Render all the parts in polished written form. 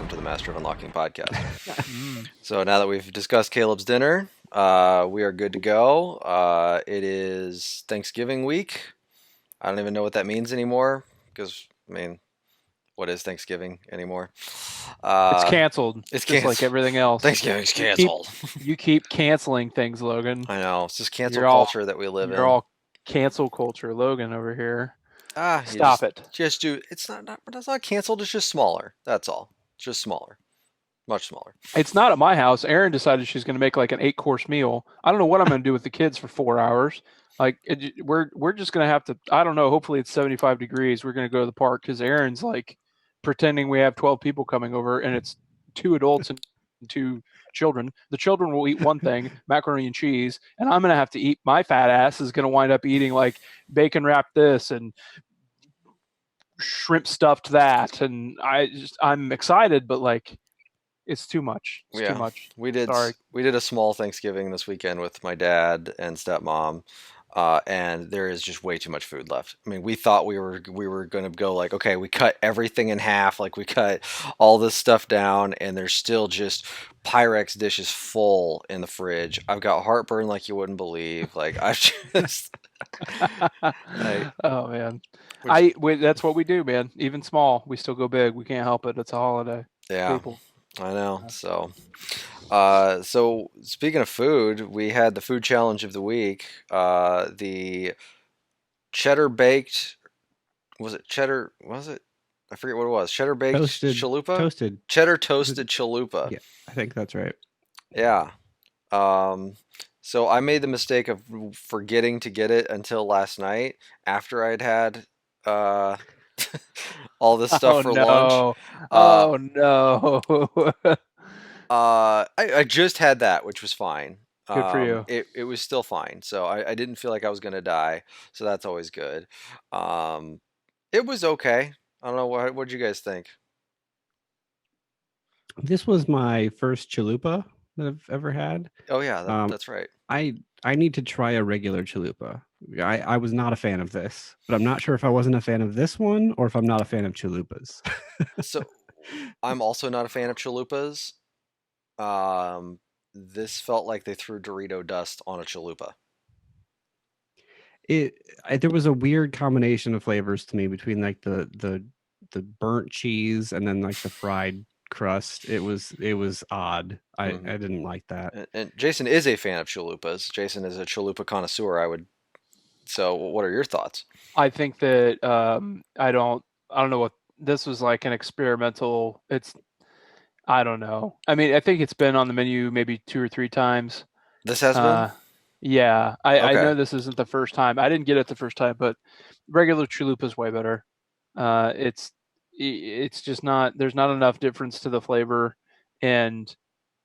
welcome to the Master of Unlocking podcast. Mm. So now that we've discussed Caleb's dinner, we are good to go. It is Thanksgiving week. I don't even know what that means anymore because, I mean, what is Thanksgiving anymore? It's canceled, It's just like canceled. everything else. Thanksgiving's You keep canceled. you keep canceling things, Logan. I know. It's just cancel You're all culture that we live you're in. all cancel culture, Logan over here. You Stop it. just do. It's not canceled. It's just smaller. That's all. It's just smaller, much smaller. It's not at my house. Erin decided she's going to make like an 8-course meal. I don't know what I'm going to do with the kids for 4 hours. Like we're just going to have to. I don't know. Hopefully it's 75 degrees. We're going to go to the park because Erin's like pretending we have 12 people coming over, and it's 2 adults and 2 children. The children will eat one thing, macaroni and cheese, and I'm going to have to eat. My fat ass is going to wind up eating like bacon wrapped this and shrimp stuffed that, and I'm excited, but like it's too much. It's too much. We did. Sorry. We did a small Thanksgiving this weekend with my dad and stepmom, and there is just way too much food left. I mean, we thought we were going to go like, okay, we cut everything in half, like we cut all this stuff down, and there's still just Pyrex dishes full in the fridge. I've got heartburn like you wouldn't believe. Like I've just, I, Oh man, which, that's what we do, man. Even small, we still go big. We can't help it. It's a holiday. yeah, People. I know. So speaking of food, we had the food challenge of the week. The cheddar baked, was it cheddar? Was it? I forget what it was. Cheddar baked chalupa? Toasted. Cheddar Is it- toasted chalupa. Yeah, I think that's right. Yeah. Um, so I made the mistake of forgetting to get it until last night after I'd had uh, all this stuff Oh for lunch. no. Uh, Oh no. I just had that, which was fine. Good for you. It was still fine, so I didn't feel like I was gonna die, so that's always good. Um, it was okay. I don't know what you guys think. This was my first chalupa that I've ever had. Oh yeah, Um, that's right. I need to try a regular chalupa. I was not a fan of this, but I'm not sure if I wasn't a fan of this one or if I'm not a fan of chalupas. So I'm also not a fan of chalupas. Um, this felt like they threw Dorito dust on a chalupa. There was a weird combination of flavors to me between like the burnt cheese and then like the fried crust. It was odd. I Mhm. I didn't like that. And Jason is a fan of chalupas. Jason is a chalupa connoisseur. So what are your thoughts? I think that I don't know what this was like an experimental. I don't know. I mean, I think it's been on the menu maybe 2 or 3 times. This has been? Uh, yeah, I Okay. know this isn't the first time. I didn't get it the first time, but regular chalupa is way better. It's just not. There's not enough difference to the flavor, and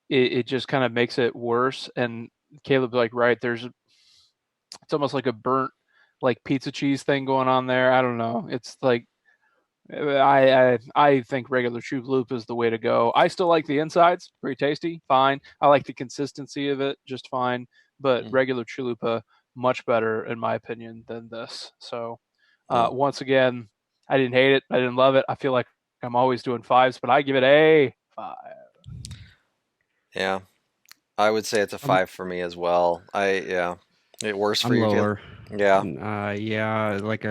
it just kind of makes it worse. And Caleb's like, right, it's almost like a burnt like pizza cheese thing going on there. I don't know. It's like I think regular chalupa is the way to go. I still like the insides, pretty tasty, fine. I like the consistency of it, just fine. But Mm, regular chalupa, much better in my opinion than this. So mm. once again, I didn't hate it, I didn't love it. I feel like I'm always doing fives, but I give it a 5. Yeah. I would say it's a I'm 5 for me as well. Yeah. It worse for I'm you, Caleb? lower. Yeah. Yeah, like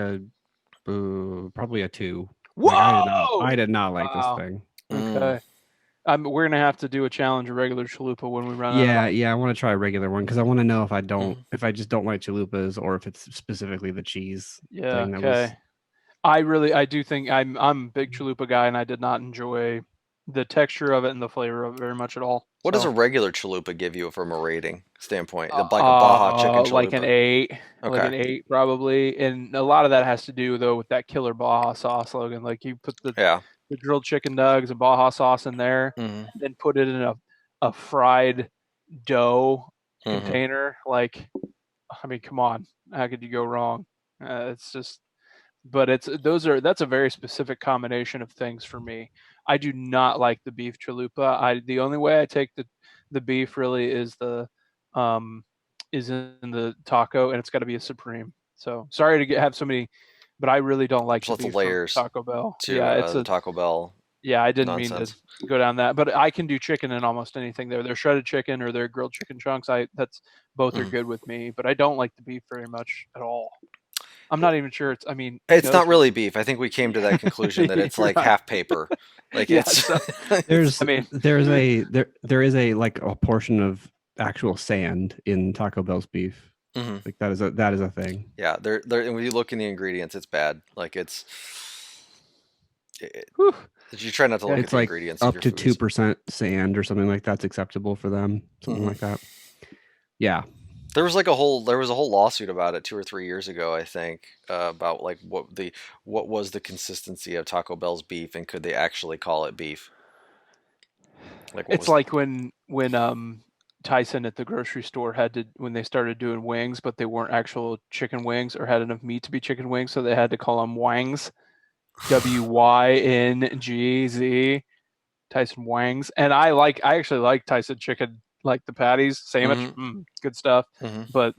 probably a 2. Like Whoa! I did not like this Wow. thing. Mm. Okay. We're gonna have to do a challenge of regular chalupa when we run out of. Yeah, I want to try a regular one because I want to know Mhm. if I just don't like chalupas or if it's specifically the cheese Yeah. thing that was. Okay. I do think I'm a big chalupa guy, and I did not enjoy the texture of it and the flavor of it very much at all. What does a So, regular chalupa give you from a rating standpoint? Like a Baja chicken like an chalupa? 8, like Okay. an 8 probably, and a lot of that has to do though with that killer Baja sauce, Logan. Like you put Yeah. the grilled chicken nugs and Baja sauce in there, Hmm. and then put it in a fried dough Hmm. container. Like, I mean, come on, how could you go wrong? It's just but that's a very specific combination of things for me. I do not like the beef chalupa. The only way I take the beef really um is in the taco, and it's got to be a supreme. So sorry to have so many, but I really don't like There's the lots of beef from layers Taco Bell. to Yeah, it's the a Taco Bell. Yeah, I didn't mean nonsense. to go down that, but I can do chicken in almost anything. They're shredded chicken or they're grilled chicken chunks. That's both are Mhm. good with me, but I don't like the beef very much at all. I'm not even sure it's. I mean, who It's knows not what- really beef. I think we came to that conclusion that it's like Right. half paper. Like Yeah, it's so There's I mean, there is a like a portion of actual sand in Taco Bell's beef. Mhm. Like that is a thing. Yeah, there. And when you look in the ingredients, it's bad. Like it's. whew. You try not to look Yeah. at It's the like ingredients of up your to foods. 2% sand or something like that's acceptable for them. Something Mhm. like that. Yeah. There was a whole lawsuit about it 2 or 3 years ago, I think, about like what was the consistency of Taco Bell's beef and could they actually call it beef? Like what It's was like when Tyson at the grocery store had to when they started doing wings, but they weren't actual chicken wings or had enough meat to be chicken wings, so they had to call them wangs. WYNGZ. Tyson Wangs. And I actually like Tyson chicken, like the patties, sandwich, good stuff. Mhm. But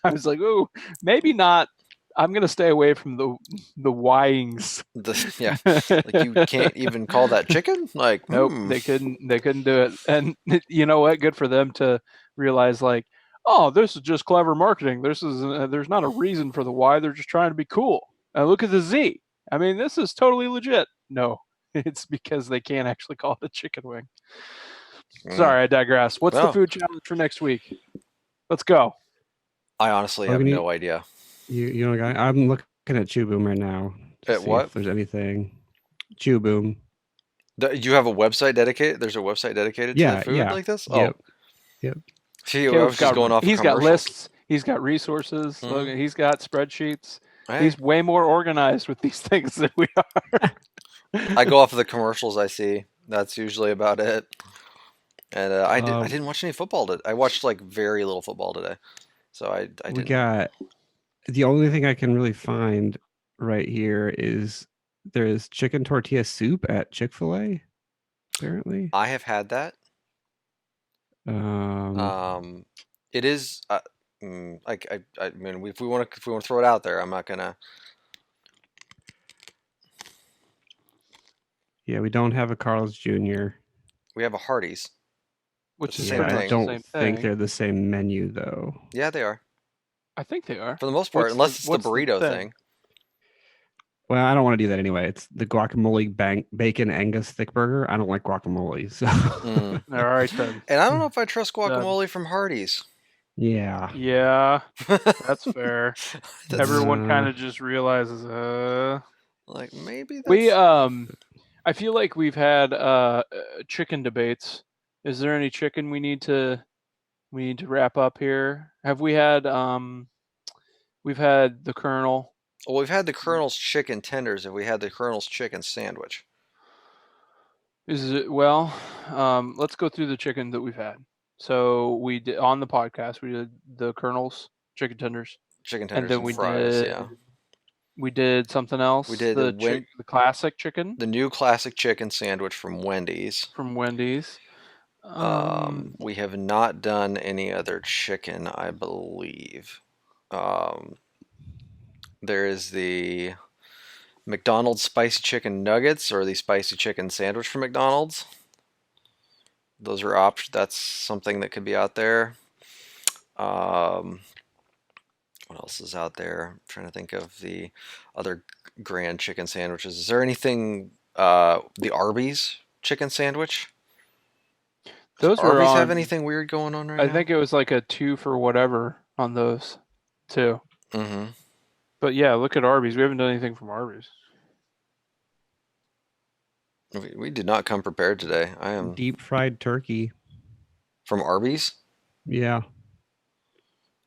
I was like, oh, maybe not. I'm gonna stay away from the Wangs. Yeah, like you can't even call that chicken. Like Nope, they couldn't do it. And you know what? Good for them to realize like, oh, this is just clever marketing. There's not a reason for the Y. They're just trying to be cool. Look at the Z. I mean, this is totally legit. No, it's because they can't actually call it a chicken wing. Sorry, I digress. What's the No. food challenge for next week? Let's go. I honestly Are we have gonna no idea. You know, guy. I'm looking at Chew Boom right now. To At see what? If there's anything. Chew Boom. You have a website dedicated? There's a website dedicated to Yeah, food yeah. like this? Yep. Oh, Yep. see, I Caleb's was just going off. He's of got commercials. lists. He's got resources. Mhm. Look, he's got spreadsheets. Hey, He's way more organized with these things than we are. I go off of the commercials I see. That's usually about it. And I didn't watch any football today. I watched like very little football today, so I We didn't. got the only thing I can really find right here is there is chicken tortilla soup at Chick-fil-A. Apparently. I have had that. Um, It is. Like I mean, if we want to throw it out there, I'm not gonna. yeah, we don't have a Carl's Jr. We have a Hardee's. Which the is same Yeah, pretty I much thing. the don't same think thing. they're the same menu though. Yeah, they are I think they are. for the most part, What's unless the- it's the what's the burrito thing? thing. Well, I don't want to do that anyway. It's the guacamole bacon Angus thick burger. I don't like guacamole, so Mm. All right then. And I don't know if I trust guacamole from Hardee's. yeah. Yeah, that's fair. That's- Everyone Uh, kind of just realizes, like maybe that's, we I feel like we've had chicken debates. Is there any chicken we need to wrap up here? Have we had we've had the Colonel. well, we've had the Colonel's chicken tenders. If we had the Colonel's chicken sandwich, Is it well? Let's go through the chicken that we've had. So we did on the podcast. We did the Colonel's chicken tenders, chicken and tenders then and, we fries. did Yeah, we did something else. We did the classic chicken the new classic chicken sandwich from Wendy's. from Wendy's. We have not done any other chicken, I believe. There is the McDonald's spicy chicken nuggets or the spicy chicken sandwich from McDonald's. Those are options. That's something that could be out there. What else is out there? I'm trying to think of the other grand chicken sandwiches. Is there anything? The Arby's chicken sandwich. Those were Arby's on. have anything weird going on right I now? think it was like a 2 for whatever on those too. Mm-hmm. But yeah, look at Arby's. We haven't done anything from Arby's. We did not come prepared today. I am Deep fried turkey. from Arby's. Yeah.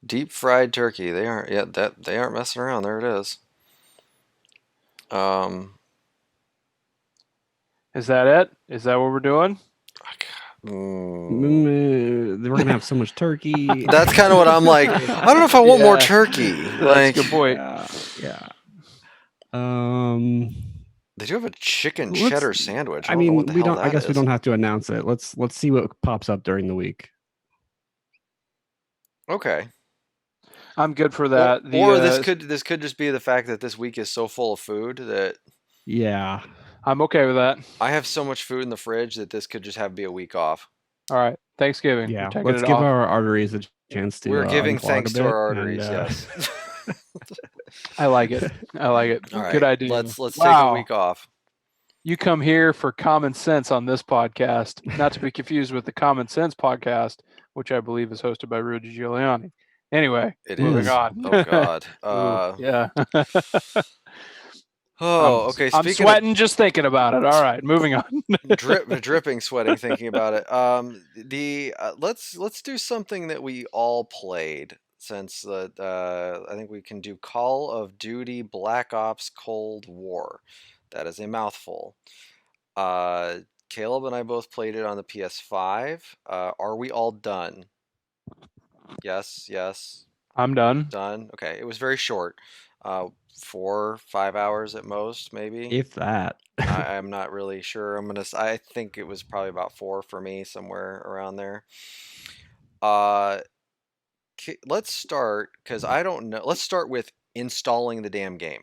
Deep fried turkey. They aren't. Yeah, they aren't messing around. There it is. Is that it? Is that what we're doing? We're gonna have so much turkey. That's kind of what I'm like. I don't know if I want more turkey. That's Like a good point. Yeah. they do have a chicken Let's- cheddar sandwich. I don't know mean, what the we hell don't. I that guess we is. don't have to announce it. Let's see what pops up during the week. Okay. I'm good for that. Or this could just be the fact that this week is so full of food that Yeah. I'm okay with that. I have so much food in the fridge that this could just have be a week off. All right. Thanksgiving. We're Yeah, taking let's it give off. our arteries a chance to We're giving unclog a thanks to our bit, and arteries. Yes. I like it. I like it. All Good right. idea. Let's take a Wow. week off. You come here for common sense on this podcast, not to be confused with the Common Sense podcast, which I believe is hosted by Rudy Giuliani. Anyway, It moving is. on. Oh God. Ooh, yeah. Oh, okay. I'm Speaking sweating just thinking about it. All right, moving on. of dripping, sweating, thinking about it. Let's do something that we all played since I think we can do Call of Duty Black Ops Cold War. That is a mouthful. Caleb and I both played it on the PS5. Are we all done? Yes, yes, I'm done. done. Okay, it was very short. 4-5 hours at most, maybe. if that. I'm not really sure. I think it was probably about 4 for me, somewhere around there. Let's start, because I don't know. Let's start with installing the damn game.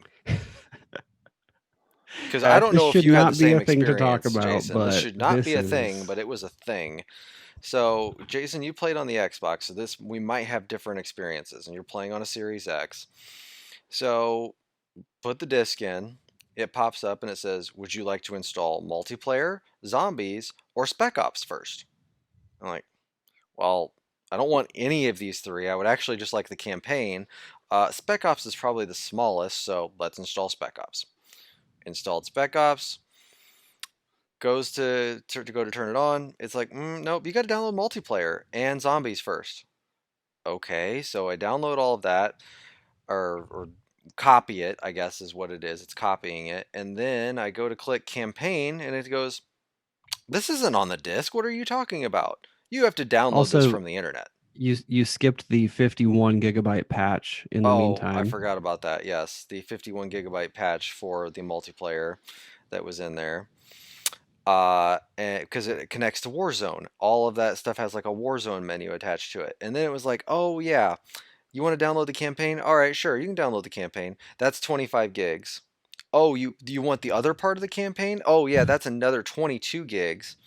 Because I don't This know if should you had not the be same a thing to talk experience, about, Jason. This but should not be a this thing, is- but it was a thing. So, Jason, you played on the Xbox, so we might have different experiences, and you're playing on a Series X. So, put the disc in. It pops up and it says, "Would you like to install multiplayer, zombies, or Spec Ops first?" I'm like, well, I don't want any of these three. I would actually just like the campaign. Spec Ops is probably the smallest, so let's install Spec Ops. Installed Spec Ops. Goes to go to turn it on. It's like, nope, you got to download multiplayer and zombies first. Okay, so I download all of that, or copy it, I guess is what it is. It's copying it, and then I go to click campaign, and it goes, "This isn't on the disc. What are you talking about? You have to download this Also, from the internet." you skipped the 51 gigabyte patch in the Oh, I meantime. forgot about that. Yes, the 51 gigabyte patch for the multiplayer that was in there. And because it connects to Warzone, all of that stuff has like a Warzone menu attached to it. And then it was like, "Oh yeah, you want to download the campaign? All right, sure, you can download the campaign. That's 25 gigs. Oh, you want the other part of the campaign? Oh yeah, that's another 22 gigs.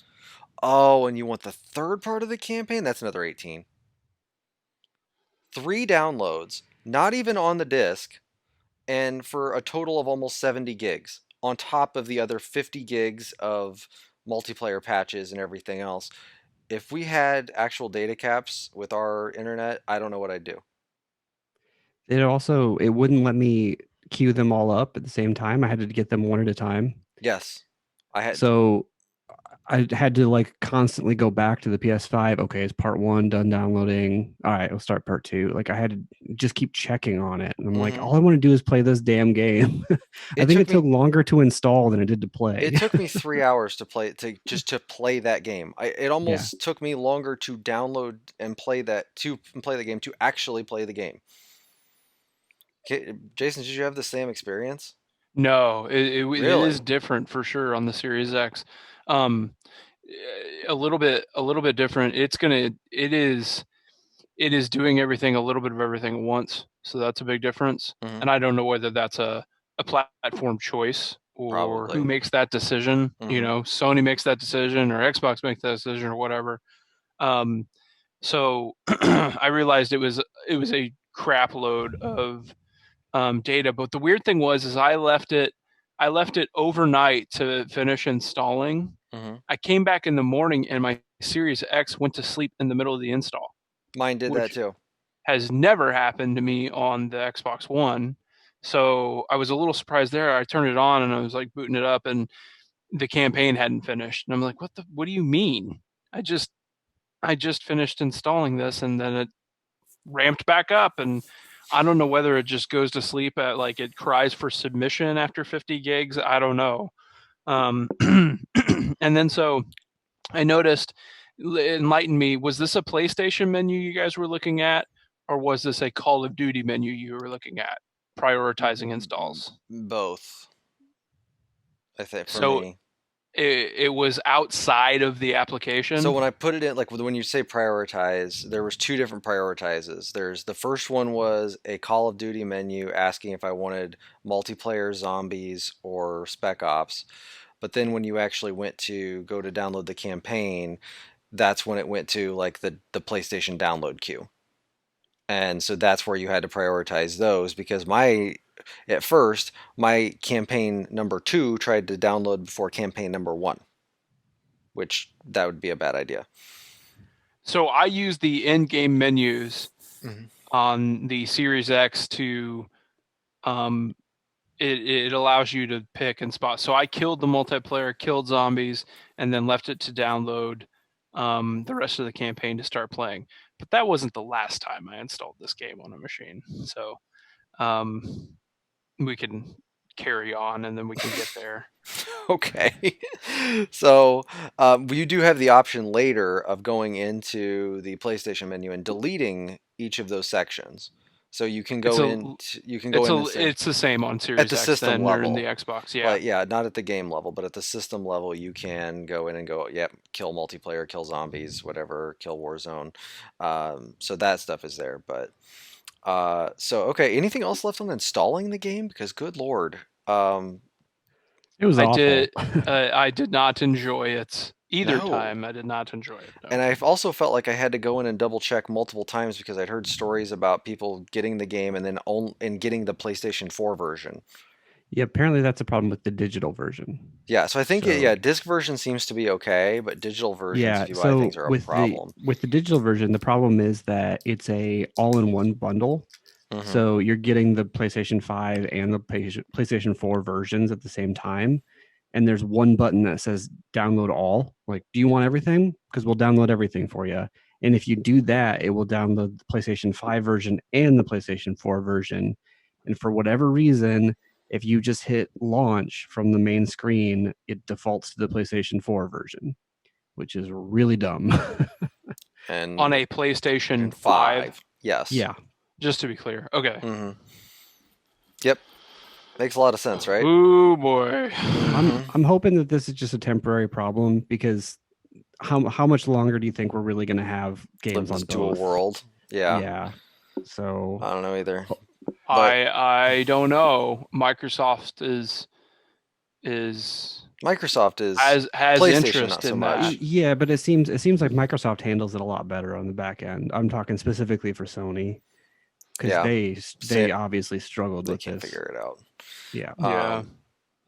Oh, and you want the third part of the campaign? That's another 18. 3 downloads, not even on the disc, and for a total of almost 70 gigs on top of the other 50 gigs of multiplayer patches and everything else. If we had actual data caps with our internet, I don't know what I'd do. It wouldn't let me queue them all up at the same time. I had to get them one at a time. Yes. I had So I had to like constantly go back to the PS5. Okay, is part 1 done downloading? All right, we'll start part 2. Like I had to just keep checking on it. And I'm like, Mhm. all I want to do is play this damn game. I think it took longer to install than it did to play. It took me 3 hours to play that game. It almost took me longer to download and play the game to actually play the game. Jason, did you have the same experience? No, it Really? is different for sure on the Series X. A little bit different. It is doing everything, a little bit of everything at once. So that's a big difference. Mhm. And I don't know whether that's a platform choice or Probably. who makes that decision. You Mhm. know, Sony makes that decision or Xbox makes that decision or whatever. So I realized it was a crap load of data. But the weird thing is I left it overnight to finish installing. Mhm. I came back in the morning and my Series X went to sleep in the middle of the install. Mine did that too. Has never happened to me on the Xbox One. So I was a little surprised there. I turned it on and I was like booting it up and the campaign hadn't finished. And I'm like, what do you mean? I just finished installing this and then it ramped back up, and I don't know whether it just goes to sleep at like it cries for submission after 50 gigs. I don't know. And then so I noticed, enlighten me, was this a PlayStation menu you guys were looking at, or was this a Call of Duty menu you were looking at, prioritizing installs? Both. I think for So me. it was outside of the application. So when I put it in, like when you say prioritize, there was 2 different prioritizes. There's the first one was a Call of Duty menu asking if I wanted multiplayer, zombies, or Spec Ops. but then when you actually went to go to download the campaign, that's when it went to like the PlayStation download queue. And so that's where you had to prioritize those because at first my campaign number 2 tried to download before campaign number 1, which that would be a bad idea. So I use the in-game menus Mhm. on the Series X to it allows you to pick and spot. So I killed the multiplayer, killed zombies, and then left it to download the rest of the campaign to start playing. But that wasn't the last time I installed this game on a machine. So we can carry on and then we can get there. Okay. So you do have the option later of going into the PlayStation menu and deleting each of those sections. So you can It's go a in. You can go in and say it's the same on at Series the X system then or in the level. Xbox. Yeah. But yeah, not at the game level, but at the system level, you can go in and go, yep, kill multiplayer, kill zombies, whatever, kill Warzone. So that stuff is there. But so okay, anything else left on installing the game? Because good lord, It was I awful. did I did not enjoy it either no. time. I did not enjoy it. No. And I've also felt like I had to go in and double check multiple times because I'd heard stories about people getting the game and then and getting the PlayStation 4 version. Yeah, apparently that's a problem with the digital version. Yeah, so I think So yeah, disc version seems to be okay, but digital versions, yeah, if you buy so things, are a problem. with the digital version, the problem is that it's a all-in-one bundle. Hmm. So you're getting the PlayStation 5 and the PlayStation 4 versions at the same time. And there's one button that says download all. Like, do you want everything? Because we'll download everything for you. And if you do that, it will download the PlayStation 5 version and the PlayStation 4 version. And for whatever reason, if you just hit launch from the main screen, it defaults to the PlayStation 4 version, which is really dumb. And On a PlayStation 5, 5, yes. Yeah. just to be clear. Okay. Hmm. Yep, makes a lot of sense, right? Oh boy. I'm hoping that this is just a temporary problem because how much longer do you think we're really going to have Live games in on this dual both? world. Yeah, Yeah. So I don't know either. ho- But I don't know. Microsoft is Microsoft is has PlayStation, not interest so in that. much. yeah, but it seems like Microsoft handles it a lot better on the back end. I'm talking specifically for Sony because Yeah, they obviously struggled they with can't this. figure it out. Yeah. Yeah.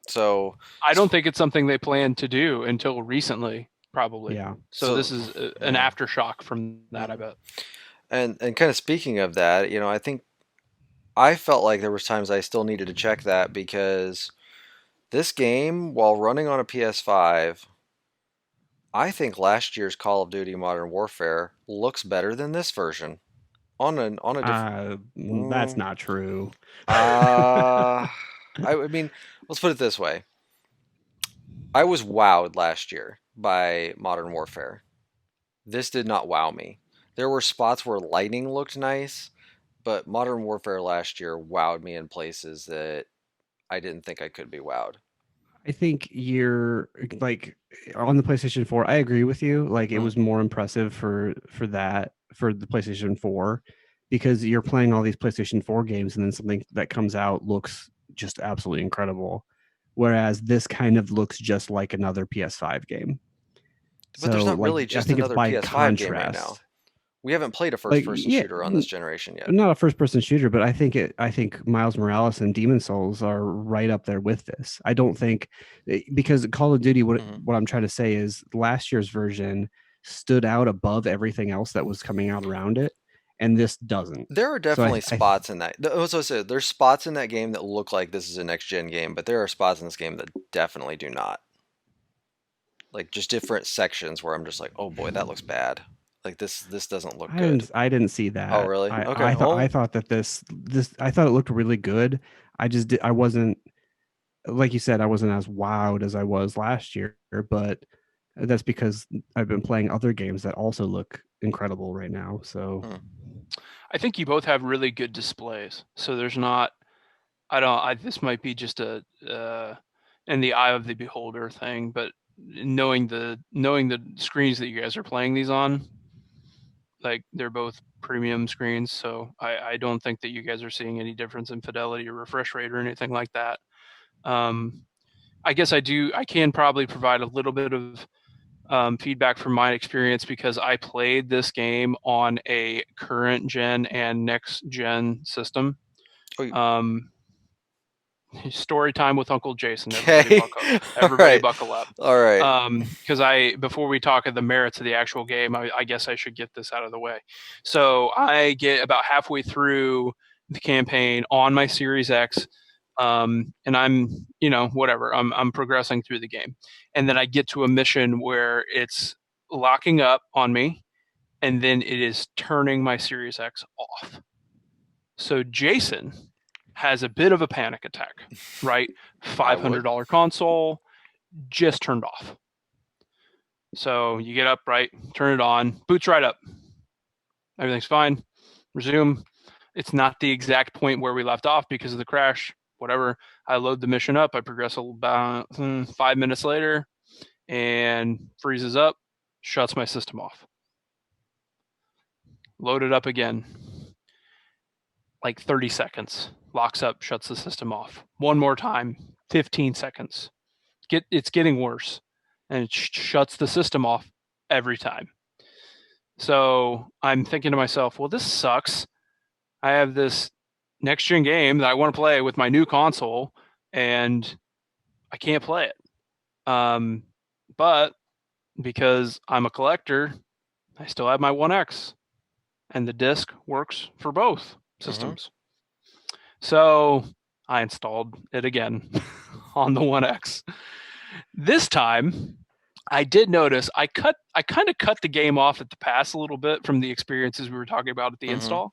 So I don't think it's something they planned to do until recently, probably. Yeah. So this is an yeah. aftershock from that, I bet. And kind of speaking of that, I think I felt like there was times I still needed to check that because this game, while running on a PS5, I think last year's Call of Duty Modern Warfare looks better than this version on a different. That's not true. I mean, let's put it this way: I was wowed last year by Modern Warfare. This did not wow me. There were spots where lighting looked nice, but Modern Warfare last year wowed me in places that I didn't think I could be wowed. I think you're like on the PlayStation 4. I agree with you. Like it Mm. was more impressive for the PlayStation 4 because you're playing all these PlayStation 4 games and then something that comes out looks just absolutely incredible. Whereas this kind of looks just like another PS5 game. But there's So not like really I just think it's another by PS5 game right now. contrast. We haven't played a Like first-person yeah, shooter on this generation yet. not a first person shooter, but I think Miles Morales and Demon Souls are right up there with this. I don't think because Call of Duty Mhm. what I'm trying to say is last year's version stood out above everything else that was coming out around it, and this doesn't. There are So definitely spots in that. As I said, there's spots in that game that look like this is a next gen game, but there are spots in this game that definitely do not. Like just different sections where I'm just like, oh boy, that looks bad. Like this doesn't look good. I didn't see Oh that. really? Okay. I Well, thought that this I thought it looked really good. I wasn't like you said, I wasn't as wowed as I was last year, but that's because I've been playing other games that also look incredible right now. So I think you both have really good displays. So there's not I don't I this might be just a in the eye of the beholder thing, but knowing the screens that you guys are playing these on, like they're both premium screens, so I don't think that you guys are seeing any difference in fidelity or refresh rate or anything like that. Um, I guess I do. I can probably provide a little bit of feedback from my experience because I played this game on a current gen and next gen system. Oh, Um, Story time with Uncle Jason. okay. All Everybody right. buckle up. All right. Because before we talk of the merits of the actual game, I guess I should get this out of the way. So I get about halfway through the campaign on my Series X, and I'm, whatever. I'm progressing through the game, and then I get to a mission where it's locking up on me, and then it is turning my Series X off. So Jason has a bit of a panic attack, right? I would. $500 console just turned off. So you get up, right? Turn it on, boots right up. Everything's fine. Resume. It's not the exact point where we left off because of the crash. Whatever. I load the mission up. I progress about 5 minutes later and freezes up, shuts my system off. Load it up again. Like 30 seconds. Locks up, shuts the system off. One more time, 15 seconds. It's getting worse. And it shuts the system off every time. So I'm thinking to myself, well, this sucks. I have this next gen game that I want to play with my new console, and I can't play it. But because I'm a collector, I still have my One X, and the disc works for both systems. So I installed it again on the One X. This time, I did notice I kind of cut the game off at the pass a little bit from the experiences we were talking about at the install.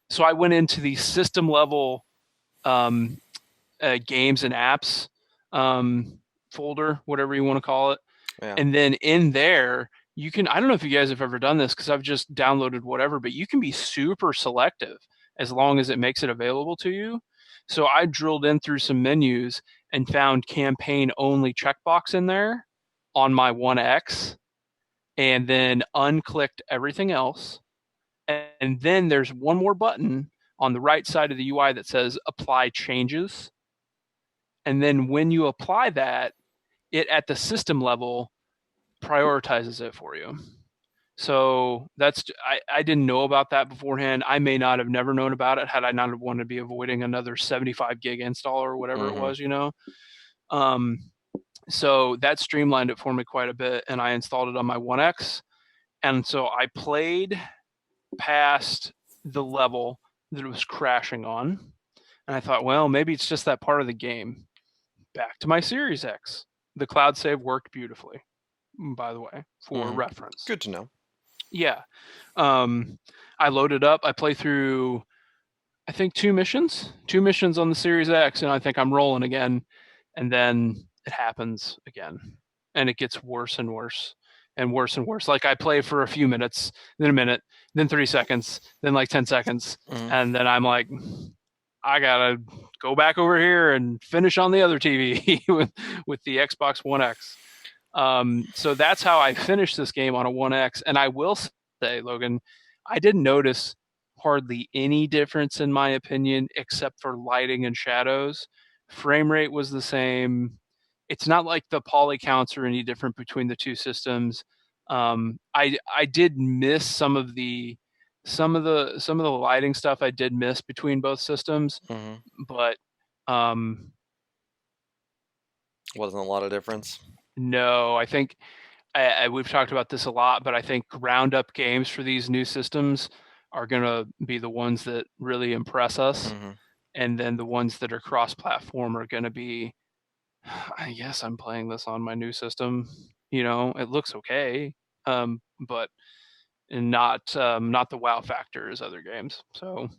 So I went into the system level games and apps folder, whatever you want to call it. Yeah. And then in there, you can, I don't know if you guys have ever done this because I've just downloaded whatever, but you can be super selective as long as it makes it available to you. So I drilled in through some menus and found campaign only checkbox in there on my One X, and then unclicked everything else. And then there's one more button on the right side of the UI that says apply changes. And then when you apply that, it at the system level prioritizes it for you. So I didn't know about that beforehand. I may not have never known about it had I not wanted to be avoiding another 75 gig install or whatever it was, So that streamlined it for me quite a bit, and I installed it on my One X. And so I played past the level that it was crashing on, and I thought, well, maybe it's just that part of the game. Back to my Series X. The cloud save worked beautifully, by the way, for reference. Good to know. Yeah. I loaded up. I play through, I think, two missions on the Series X, and I think I'm rolling again. And then it happens again, and it gets worse and worse and worse and worse. Like I play for a few minutes, then a minute, then 30 seconds, then like 10 seconds, and then I'm like, I gotta go back over here and finish on the other TV with the Xbox One X. So that's how I finished this game on a One X. And I will say, Logan, I didn't notice hardly any difference in my opinion, except for lighting and shadows. Frame rate was the same. It's not like the poly counts are any different between the two systems. I did miss some of the lighting stuff. I did miss between both systems, but wasn't a lot of difference. No, I think we've talked about this a lot, but I think ground up games for these new systems are going to be the ones that really impress us. And then the ones that are cross platform are going to be, I guess I'm playing this on my new system. It looks okay, but not the wow factor as other games. So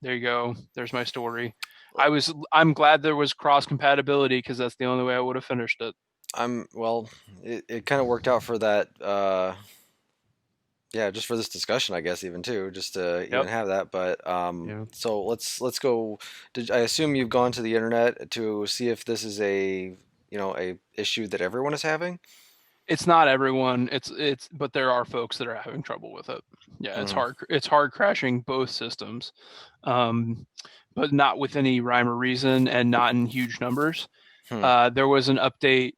there you go. There's my story. I'm glad there was cross compatibility because that's the only way I would have finished it. It kind of worked out for that. Just for this discussion, I guess, even too, just to even have that. But so let's go. I assume you've gone to the internet to see if this is a issue that everyone is having? It's not everyone. But there are folks that are having trouble with it. Yeah, it's hard. It's hard crashing both systems, but not with any rhyme or reason, and not in huge numbers. There was an update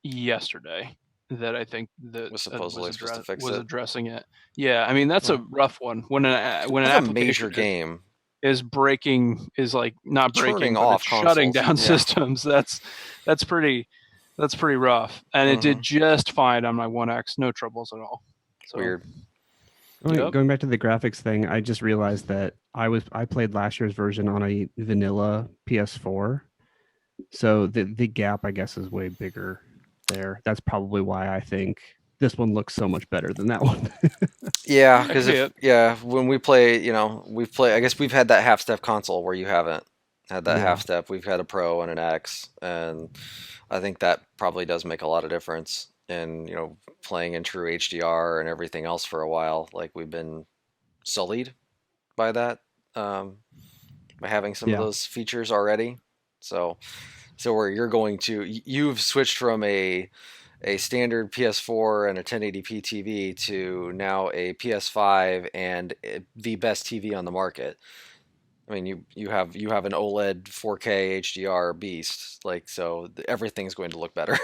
yesterday that I think that Was supposedly supposed to fix was it. addressing it. Yeah, I mean that's a rough one when an That's a application major game. is breaking, is like not breaking, Turning but off it's shutting consoles. down Yeah. systems. That's pretty rough. And it did just fine on my One X, no troubles at all. So, Weird. Yep. Going back to the graphics thing, I just realized that I played last year's version on a vanilla PS4, so the gap I guess is way bigger there. That's probably why I think this one looks so much better than that one. Yeah, I because see it. when we play, I guess we've had that half step console where you haven't had that Yeah. half step. We've had a Pro and an X, and I think that probably does make a lot of difference in, playing in true HDR and everything else for a while. Like we've been sullied by that, by having some of Yeah. those features already. So where you've switched from a standard PS4 and a 1080p TV to now a PS5 and the best TV on the market. I mean, you have an OLED 4K HDR beast, like, so everything's going to look better.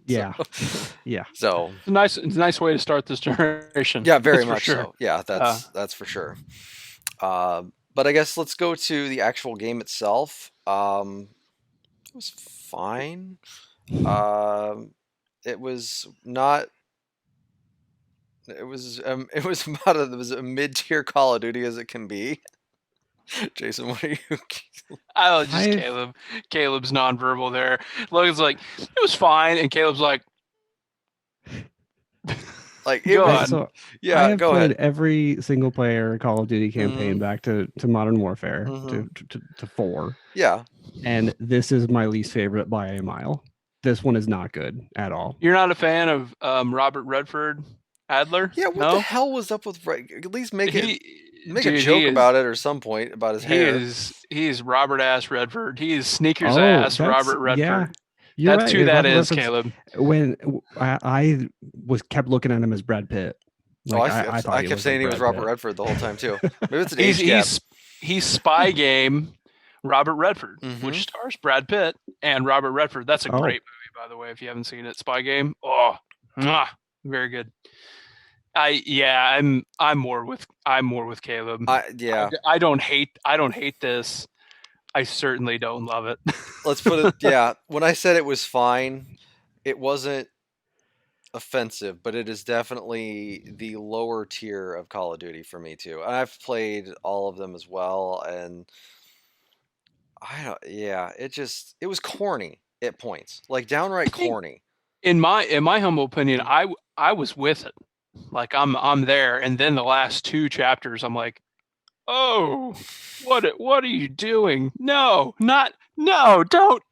Yeah. Yeah. So It's a nice way to start this generation. yeah, very that's for much sure. so. Yeah, that's for sure. But I guess let's go to the actual game itself. It was fine. It was not. It was it was it was a mid-tier Call of Duty as it can be. Jason, what are you? Oh, just Caleb. Caleb's nonverbal there. Logan's like, it was fine, and Caleb's like, Like, Go on. So yeah, I have go played ahead. every single player Call of Duty campaign back to Modern Warfare Mhm. to 4, Yeah, and this is my least favorite by a mile. This one is not good at all. you're not a fan of Robert Redford Adler? yeah. What no? the hell was up with at least make a Dude, joke about it or some point about his hair. He is Robert ass Redford. He is sneakers Oh, ass that's- Robert Redford. yeah, You're That's right. who that Robert is, Redford's- Caleb. When I was kept looking at him as Brad Pitt. Like, I thought kept saying he was Brad Robert Pitt. Redford the whole time too. Maybe it's an age gap. He's Spy Game Robert Redford, Mhm. which stars Brad Pitt and Robert Redford. That's a Oh. great movie, by the way, if you haven't seen it. Spy Game. Oh, mwah, very good. I'm more with Caleb. I don't hate this. I certainly don't love it. Let's put it. Yeah, when I said it was fine, it wasn't offensive, but it is definitely the lower tier of Call of Duty for me too. And I've played all of them as well, and it was corny at points, like downright corny. In my humble opinion, I was with it. Like I'm there, and then the last 2 chapters, I'm like, oh, what are you doing? No, don't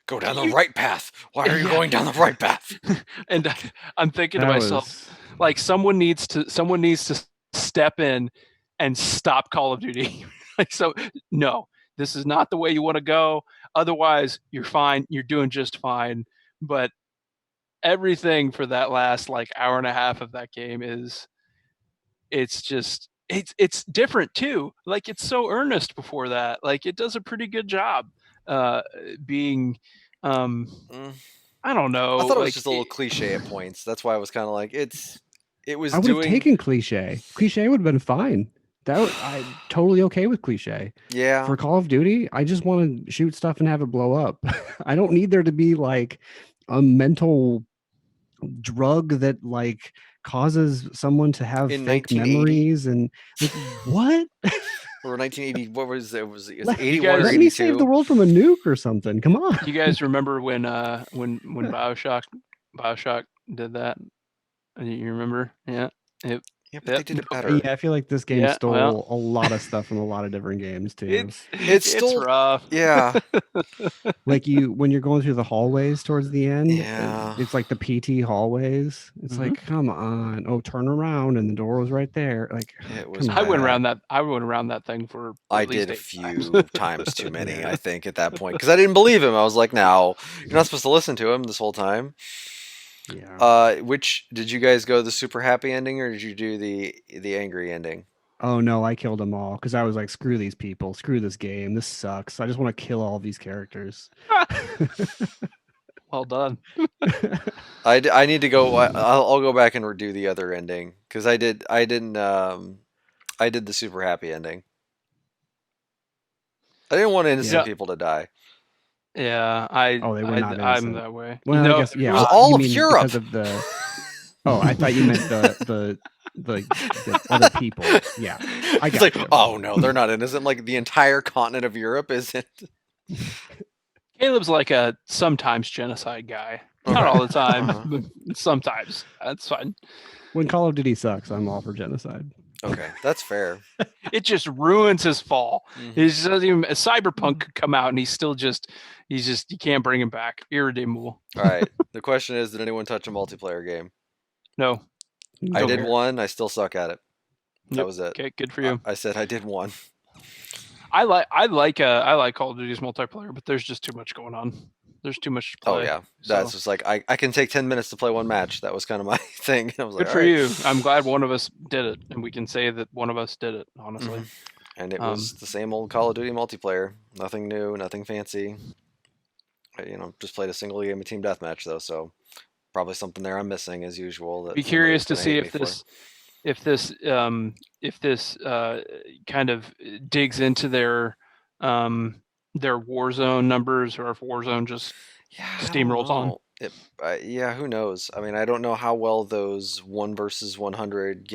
Go down the right path. Why are you going down the right path? And I'm thinking to myself, like someone needs to step in and stop Call of Duty. Like, so no, this is not the way you want to go. Otherwise, you're fine. You're doing just fine. But everything for that last like hour and a half of that game it's different too. Like, it's so earnest before that. Like, it does a pretty good job being I don't know. I thought it was just a little cliche at points. That's why I was kind of like, it was. I would have taken cliche. Cliche would have been fine. I'm totally okay with cliche. Yeah. For Call of Duty, I just want to shoot stuff and have it blow up. I don't need there to be like a mental drug that like causes someone to have In fake 1980. memories and like, what? Or 1980. What was it? Was it Let 81 or me 82? save the world from a nuke or something. Come on. You guys remember when BioShock did that? You remember? Yeah. Yeah, but they did it better. Yeah, I feel like this game stole a lot of stuff from a lot of different games too. It's rough. Yeah. Like when you're going through the hallways towards the end, Yeah. it's like the PT hallways. It's like, come on. Oh, turn around and the door was right there. Like, it was. I went around that thing for I did a few times too many, I think, at that point, because I didn't believe him. I was like, no, you're not supposed to listen to him this whole time. Yeah. Which did you guys go the super happy ending, or did you do the angry ending? Oh no, I killed them all because I was like, screw these people, screw this game, this sucks. I just want to kill all these characters. Well done. I need to go. I'll go back and redo the other ending because I did the super happy ending. I didn't want innocent Yeah. people to die. Yeah, Oh, they were not I'm innocent. that way. Well, I guess It yeah. was all You of mean Europe. because of the? Oh, I thought you meant the other people. Yeah, I It's got like, you. oh no, they're not innocent. Like the entire continent of Europe isn't. Caleb's like a sometimes genocide guy. Not all the time, but sometimes. That's fine. When Call of Duty sucks, I'm all for genocide. Okay, that's fair. It just ruins his fall. Mhm. He just doesn't even Cyberpunk could come out and he's just you can't bring him back. Irredeemable. All right. The question is, did anyone touch a multiplayer game? No. I Don't did care. one. I still suck at it. That Yep. was it. Okay, good for you. I said I did one. I like Call of Duty's multiplayer, but there's just too much going on. There's too much to play. Oh yeah, that's so. just like I can take 10 minutes to play one match. That was kind of my thing. I was Good like, for all right. you. I'm glad one of us did it, and we can say that one of us did it. Honestly, And it was the same old Call of Duty multiplayer. Nothing new, nothing fancy. Just played a single game of team deathmatch though, so probably something there I'm missing as usual. That be curious to see if this kind of digs into their Warzone numbers, or if Warzone just steamrolls on. Yeah, who knows? I mean, I don't know how well those 1 versus 100,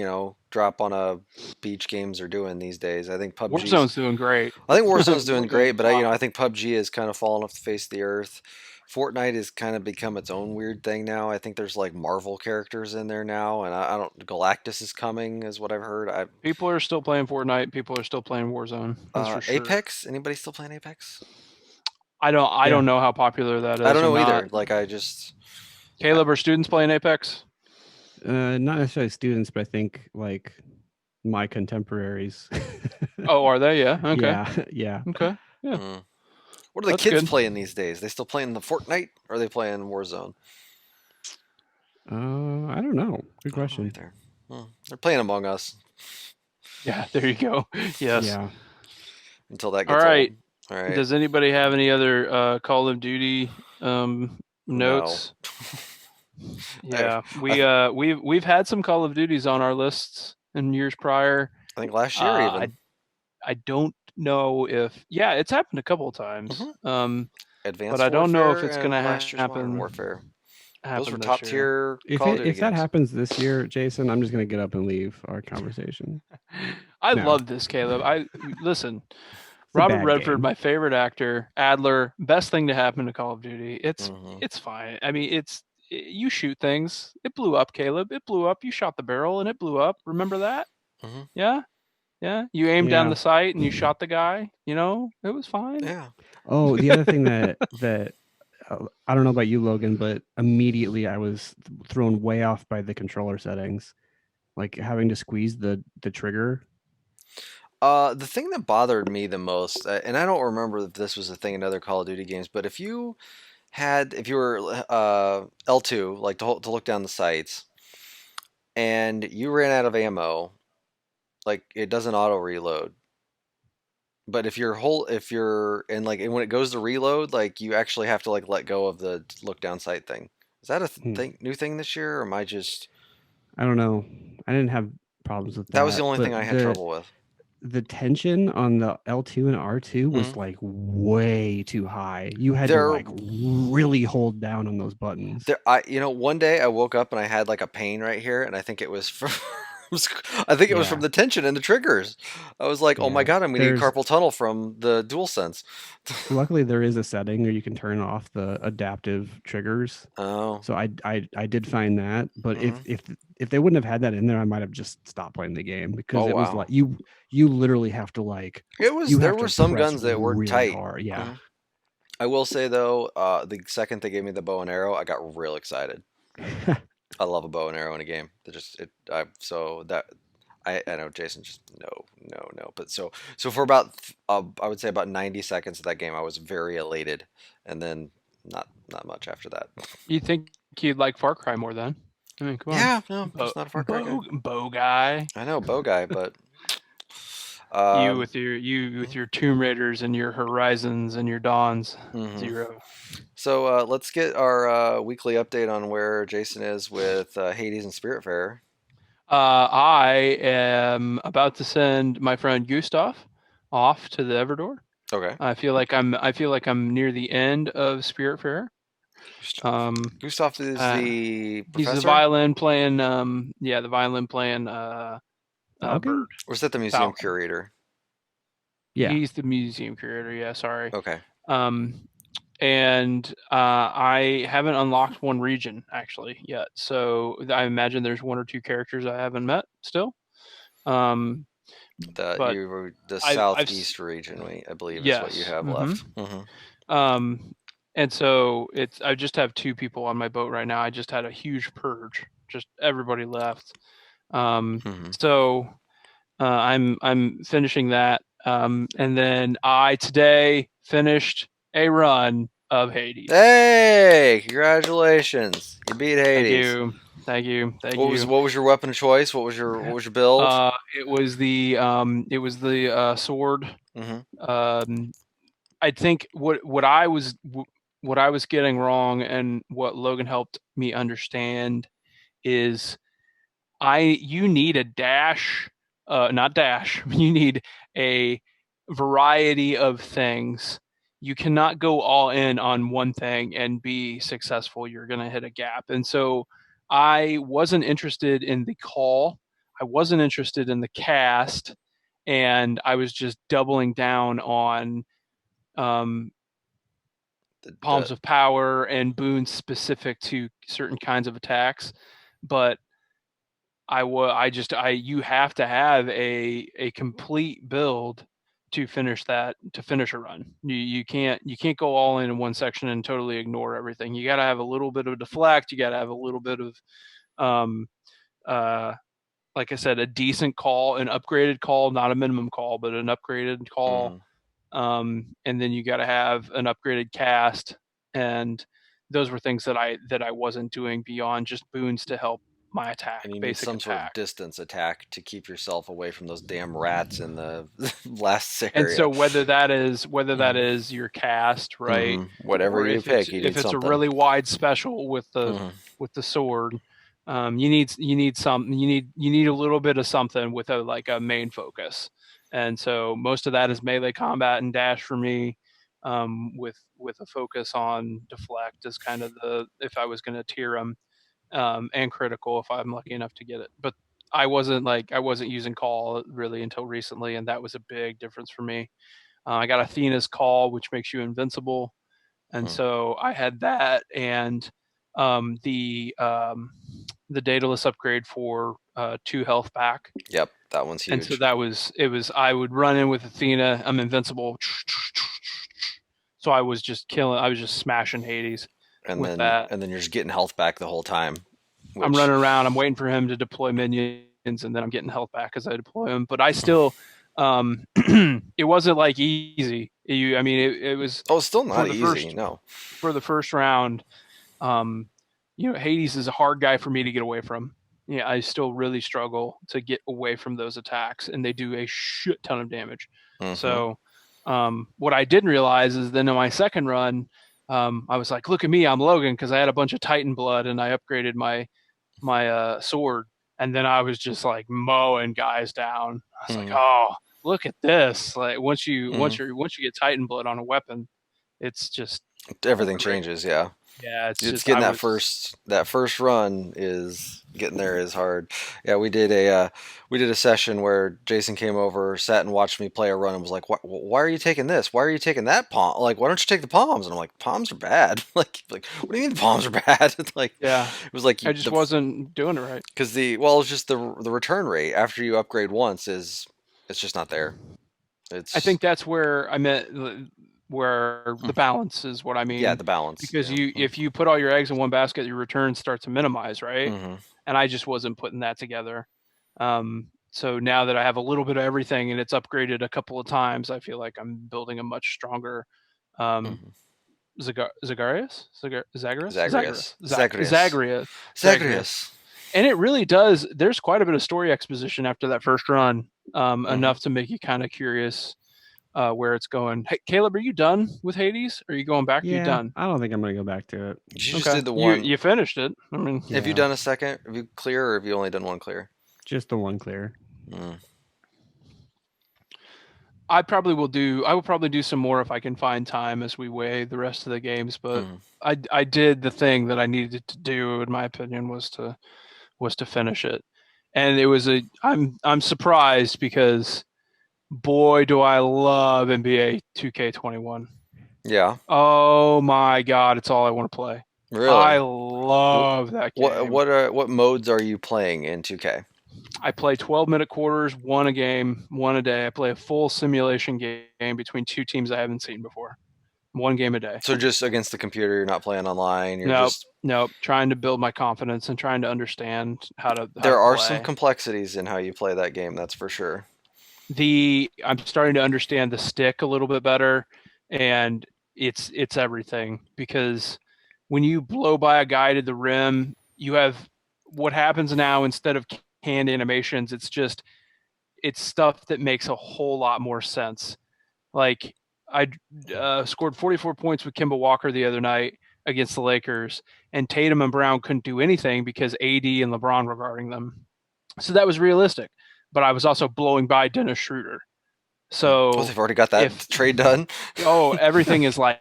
drop on a beach games are doing these days. I think Warzone's doing great. I think Warzone's doing great, but I think PUBG has kind of fallen off the face of the earth. Fortnite has kind of become its own weird thing now. I think there's like Marvel characters in there now, and I don't. Galactus is coming, is what I've heard. People are still playing Fortnite. People are still playing Warzone. That's for sure. Apex? Anybody still playing Apex? I don't know how popular that is. I don't know or either. not. Like Caleb, are students playing Apex? Not necessarily students, but I think like my contemporaries. Oh, are they? Yeah. Okay. Yeah. Okay. Yeah. What are the That's kids good. playing these days? They still playing the Fortnite, or are they playing Warzone? I don't know. Good question. They're playing Among Us. Yeah. There you go. Yes. Yeah. Until that gets All right. old. All right. Does anybody have any other Call of Duty notes? Yeah, we've had some Call of Duties on our lists in years prior. I think last year even. I don't know if it's happened a couple of times. Advanced but I don't know if Warfare it's going to and last year's Modern happen. Warfare. Happen Those were this top year. tier If Call of Duty if that games. happens this year, Jason, I'm just gonna get up and leave our conversation. I No. love this, Caleb. Listen. It's a Robert bad Redford, game. my favorite actor. Adler, best thing to happen to Call of Duty. It's fine. I mean, you shoot things. It blew up, Caleb. It blew up. You shot the barrel and it blew up. Remember that? Yeah. You aimed down Yeah. the sight and you shot the guy. It was fine. Yeah. Oh, the other thing that I don't know about you, Logan, but immediately I was thrown way off by the controller settings, like having to squeeze the trigger. The thing that bothered me the most, and I don't remember if this was a thing in other Call of Duty games, but if you were L2, like to look down the sights, and you ran out of ammo, like it doesn't auto reload. But if you're and when it goes to reload, like you actually have to like let go of the look down sight thing. Is that a new thing this year, or am I just? I don't know. I didn't have problems with that. That was the only but thing I had trouble with. The tension on the L2 and R2 was like way too high. You had to like really hold down on those buttons. One day I woke up and I had like a pain right here, and I think it was from it was from the tension and the triggers. I was like, oh my god, I'm gonna need carpal tunnel from the DualSense. Luckily, there is a setting where you can turn off the adaptive triggers. Oh, so I did find that, but if they wouldn't have had that in there, I might have just stopped playing the game because it was like you literally have to like. There were some guns that were really tight. Hard. Yeah. I will say though, the second they gave me the bow and arrow, I got real excited. I love a bow and arrow in a game. I know Jason just no. But so for about I would say about 90 seconds of that game, I was very elated, and then not much after that. You think you'd like Far Cry more then? I mean, come on. Yeah, no, it's not a Far Cry game. Bow guy. I know, bow guy, but You with your Tomb Raiders and your Horizons and your Dawns. mhm. 0. So let's get our weekly update on where Jason is with Hades and Spiritfarer. I am about to send my friend Gustav off to the Everdor. Okay. I feel like I'm near the end of Spiritfarer. Gustav is the He's the professor? violin playing. The violin playing. Falcon? Bird. Or is that the museum Falcon. curator? Yeah. He's the museum curator. Yeah, sorry. Okay. And I haven't unlocked one region actually yet. So I imagine there's 1 or 2 characters I haven't met still. But The southeast region, I believe, is what you yes. have left. And so I just have 2 people on my boat right now. I just had a huge purge. Just everybody left. So I'm finishing that. And then I today finished a run of Hades. Hey, congratulations! You beat Hades. Thank you. What was your weapon of choice? What was your build? It was the sword. I think what I was getting wrong, and what Logan helped me understand, is you need a dash, not dash. You need a variety of things. You cannot go all in on one thing and be successful. You're going to hit a gap. And so I wasn't interested in the call. I wasn't interested in the cast. And I was just doubling down on palms of power and boons specific to certain kinds of attacks. But you have to have a complete build to finish a run. You can't go all in one section and totally ignore everything. You got to have a little bit of deflect. You got to have a little bit of like I said, a decent call, an upgraded call, not a minimum call, but an upgraded call. And then you got to have an upgraded cast, and those were things that I wasn't doing beyond just boons to help my attack. And you need some sort of distance attack to keep yourself away from those damn rats in the last area. And so whether that is your cast, right? Whatever you pick, if it's a really wide special with the sword, you need a little bit of something with a main focus. And so most of that is melee combat and dash for me, with a focus on deflect as kind of if I was going to tier them. And critical if I'm lucky enough to get it. But I wasn't using call really until recently, and that was a big difference for me. I got Athena's call, which makes you invincible, and so I had that, and the Daedalus upgrade for 2 health back. Yep, that one's huge. And so I would run in with Athena, I'm invincible, so I was just smashing Hades. And then you're just getting health back the whole time. I'm running around. I'm waiting for him to deploy minions, and then I'm getting health back as I deploy them. But I still, it wasn't like easy. It was. Oh, it's still not easy. No. For the first round, Hades is a hard guy for me to get away from. Yeah, I still really struggle to get away from those attacks, and they do a shit ton of damage. So, what I didn't realize is then in my second run, I was like, look at me, I'm Logan, because I had a bunch of Titan blood and I upgraded my sword, and then I was just like mowing guys down. I was like, oh, look at this! Like once you get Titan blood on a weapon, it's just everything changes. Yeah. Yeah, it's getting that first run is getting there is hard. Yeah, we did a session where Jason came over, sat and watched me play a run, and was like, "Why are you taking this? Why are you taking that palm? Like, why don't you take the palms?" And I'm like, "Palms are bad." like, what do you mean the palms are bad? Like, yeah, it was like I just wasn't doing it right. Because it's just the return rate after you upgrade once it's just not there. I think that's where I meant. Where the balance is what I mean. Yeah, the balance. Because if you put all your eggs in one basket, your returns start to minimize, right? And I just wasn't putting that together. So now that I have a little bit of everything and it's upgraded a couple of times, I feel like I'm building a much stronger Zagreus. And it really does. There's quite a bit of story exposition after that first run, enough to make you kind of curious where it's going. Hey, Caleb, are you done with Hades? Or are you going back? Or are you Yeah, done? I don't think I'm gonna go back to it. You just did the You one. you finished it. I mean, Have you Yeah. done a second? Have you clear, or have you only done one clear? Just the one clear. Mm. I will probably do some more if I can find time as we weigh the rest of the games. But I did the thing that I needed to do, in my opinion, was to finish it. And it was I'm surprised because boy do I love NBA 2K21. Yeah. Oh my god, it's all I want to play. Really? I love that game. What modes are you playing in 2K? I play 12-minute quarters, one a game, one a day. I play a full simulation game between two teams I haven't seen before. One game a day. So just against the computer, you're not playing online. You're Nope. just Nope. Trying to build my confidence and trying to understand how to. There are play. some complexities in how you play that game. That's for sure. I'm starting to understand the stick a little bit better, and it's everything, because when you blow by a guy to the rim, you have what happens now. Instead of canned animations, it's stuff that makes a whole lot more sense. Like I scored 44 points with Kemba Walker the other night against the Lakers, and Tatum and Brown couldn't do anything because AD and LeBron were guarding them. So that was realistic. But I was also blowing by Dennis Schroeder. So they've already got that trade done. Everything is like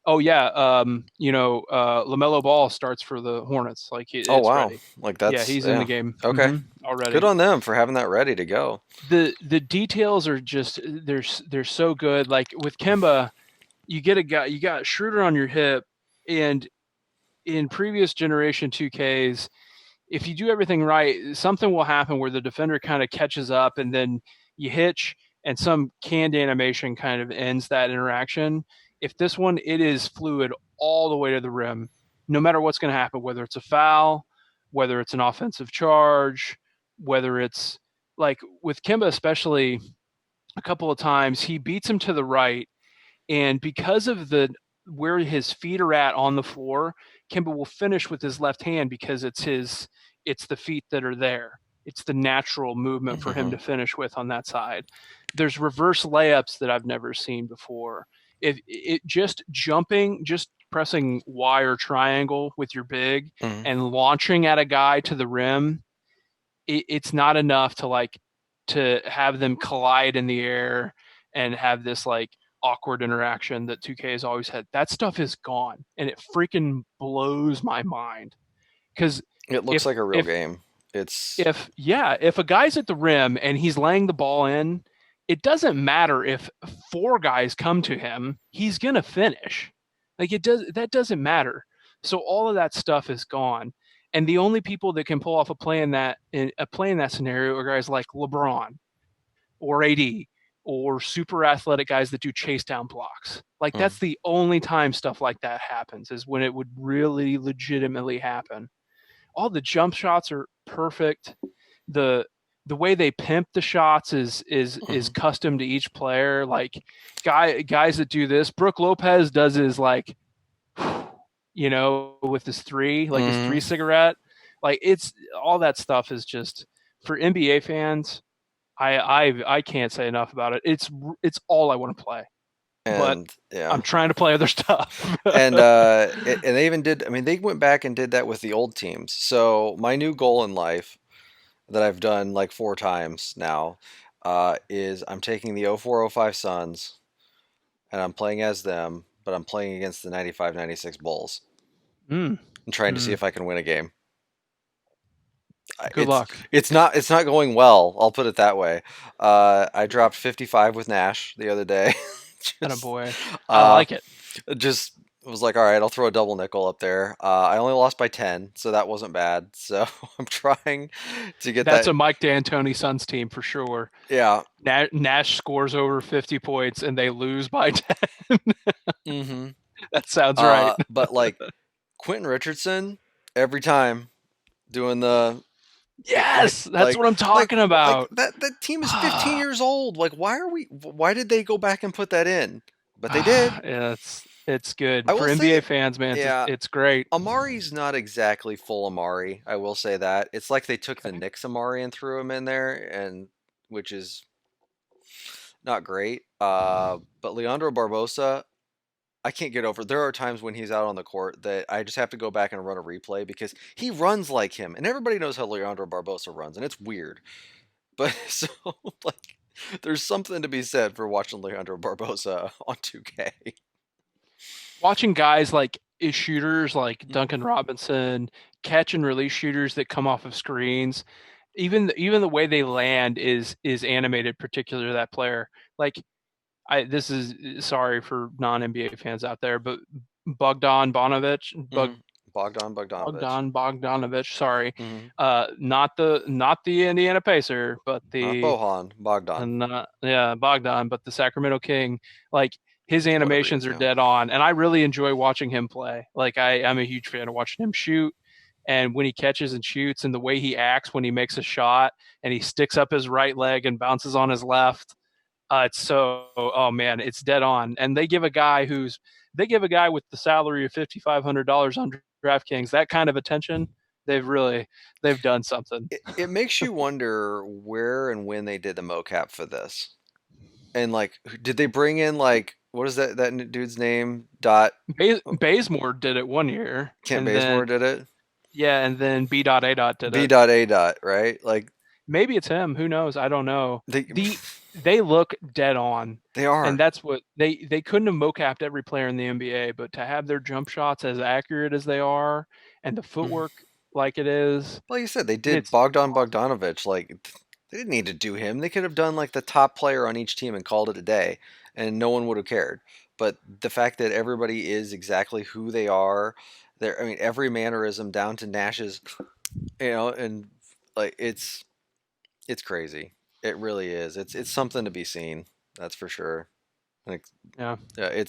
oh yeah, LaMelo Ball starts for the Hornets. Like it's wow, ready. like that's he's in the game. Okay, already. Good on them for having that ready to go. The details are just they're so good. Like with Kemba, you got Schroeder on your hip, and in previous generation 2Ks, if you do everything right, something will happen where the defender kind of catches up, and then you hitch, and some canned animation kind of ends that interaction. If this one, it is fluid all the way to the rim, no matter what's going to happen, whether it's a foul, whether it's an offensive charge, whether it's like with Kemba, especially a couple of times, he beats him to the right, and because of where his feet are at on the floor, Kemba will finish with his left hand because it's the feet that are there. It's the natural movement for him to finish with on that side. There's reverse layups that I've never seen before. If it just pressing Y or triangle with your big and launching at a guy to the rim, it's not enough to have them collide in the air and have this like awkward interaction that 2K has always had. That stuff is gone, and it freaking blows my mind. Because it looks like a real game. If a guy's at the rim and he's laying the ball in, it doesn't matter if 4 guys come to him, he's gonna finish. Like that doesn't matter. So all of that stuff is gone. And the only people that can pull off a play in that scenario are guys like LeBron or AD or super athletic guys that do chase down blocks. Like that's the only time stuff like that happens, is when it would really legitimately happen. All the jump shots are perfect. The way they pimp the shots is custom to each player. Like guys that do this, Brooke Lopez does his like, with his 3, like his 3 cigarette. Like it's all that stuff is just, for NBA fans, I can't say enough about it. It's all I want to play. And but I'm trying to play other stuff. And they even did. I mean, they went back and did that with the old teams. So my new goal in life that I've done like 4 times now is I'm taking the 04-05 Suns and I'm playing as them, but I'm playing against the 95-96 Bulls and trying to see if I can win a game. Good luck. It's not going well. I'll put it that way. I dropped 55 with Nash the other day. Boy, I like it. Just was like, all right, I'll throw a double nickel up there. I only lost by 10, so that wasn't bad. So I'm trying to get That's a Mike D'Antoni Suns team for sure. Yeah. Nash scores over 50 points and they lose by 10. That sounds right. But like Quentin Richardson, every time doing the Yes, that's what I'm talking about. Like that team is 15 years old. Like, why did they go back and put that in? But they did. Yeah, It's good I for will NBA say, fans, man. yeah, It's great. Amari's not exactly full Amari. I will say that. It's like they took the Okay. Knicks Amari and threw him in there, and which is not great. But Leandro Barbosa, I can't get over. There are times when he's out on the court that I just have to go back and run a replay because he runs like him, and everybody knows how Leandro Barbosa runs, and it's weird. But so like, there's something to be said for watching Leandro Barbosa on 2K. Watching guys like shooters like Duncan Robinson catch and release shooters that come off of screens, even the way they land is animated, particular to that player. Like this is sorry for non NBA fans out there, but Bogdan Bogdanovic, Bogdanovich. Bogdanovic, sorry, Mm-hmm. not the Indiana Pacer, but Not the Bohan, Bogdan. yeah, Bogdan, but the Sacramento King. Like his Whatever he animations is are now. dead on, and I really enjoy watching him play. Like I'm a huge fan of watching him shoot, and when he catches and shoots, and the way he acts when he makes a shot, and he sticks up his right leg and bounces on his left. It's so, oh man, it's dead on. And they give a guy with the salary of $5,500 on DraftKings that kind of attention. They've done something. It makes you wonder where and when they did the mocap for this. And like, did they bring in like, what is that dude's name? Bazemore did it one year, Kent and Bazemore then did it. yeah, and then B.A. did it. B.A. Right? Like Maybe it's him. Who knows? I don't know. they They look dead on. they are. And that's what they couldn't have mocapped every player in the NBA, but to have their jump shots as accurate as they are and the footwork like it is. Like you said, they did Bogdanovich. Like they didn't need to do him. They could have done like the top player on each team and called it a day, and no one would have cared. But the fact that everybody is exactly who they are, I mean, every mannerism down to Nash's, and like it's crazy. It really is. It's something to be seen. That's for sure. Like, Yeah. yeah,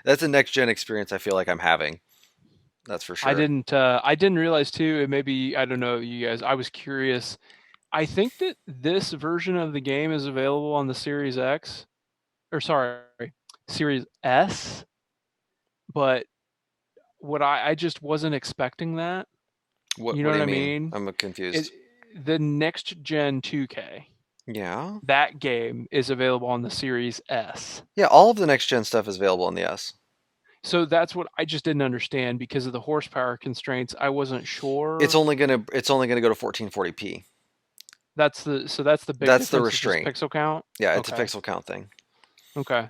that's a next gen experience I feel like I'm having. That's for sure. I didn't realize too, it maybe I don't know you guys. I was curious. I think that this version of the game is available on the Series X. Or sorry, Series S. But I just wasn't expecting that. What You know do what you I mean? mean? I'm confused. The next gen 2K. Yeah. That game is available on the Series S. Yeah, all of the next gen stuff is available on the S. So that's what I just didn't understand because of the horsepower constraints. I wasn't sure. It's only gonna go to 1440p. That's the big That's the difference, restraint. pixel count. Yeah, it's Okay. a pixel count thing. Okay.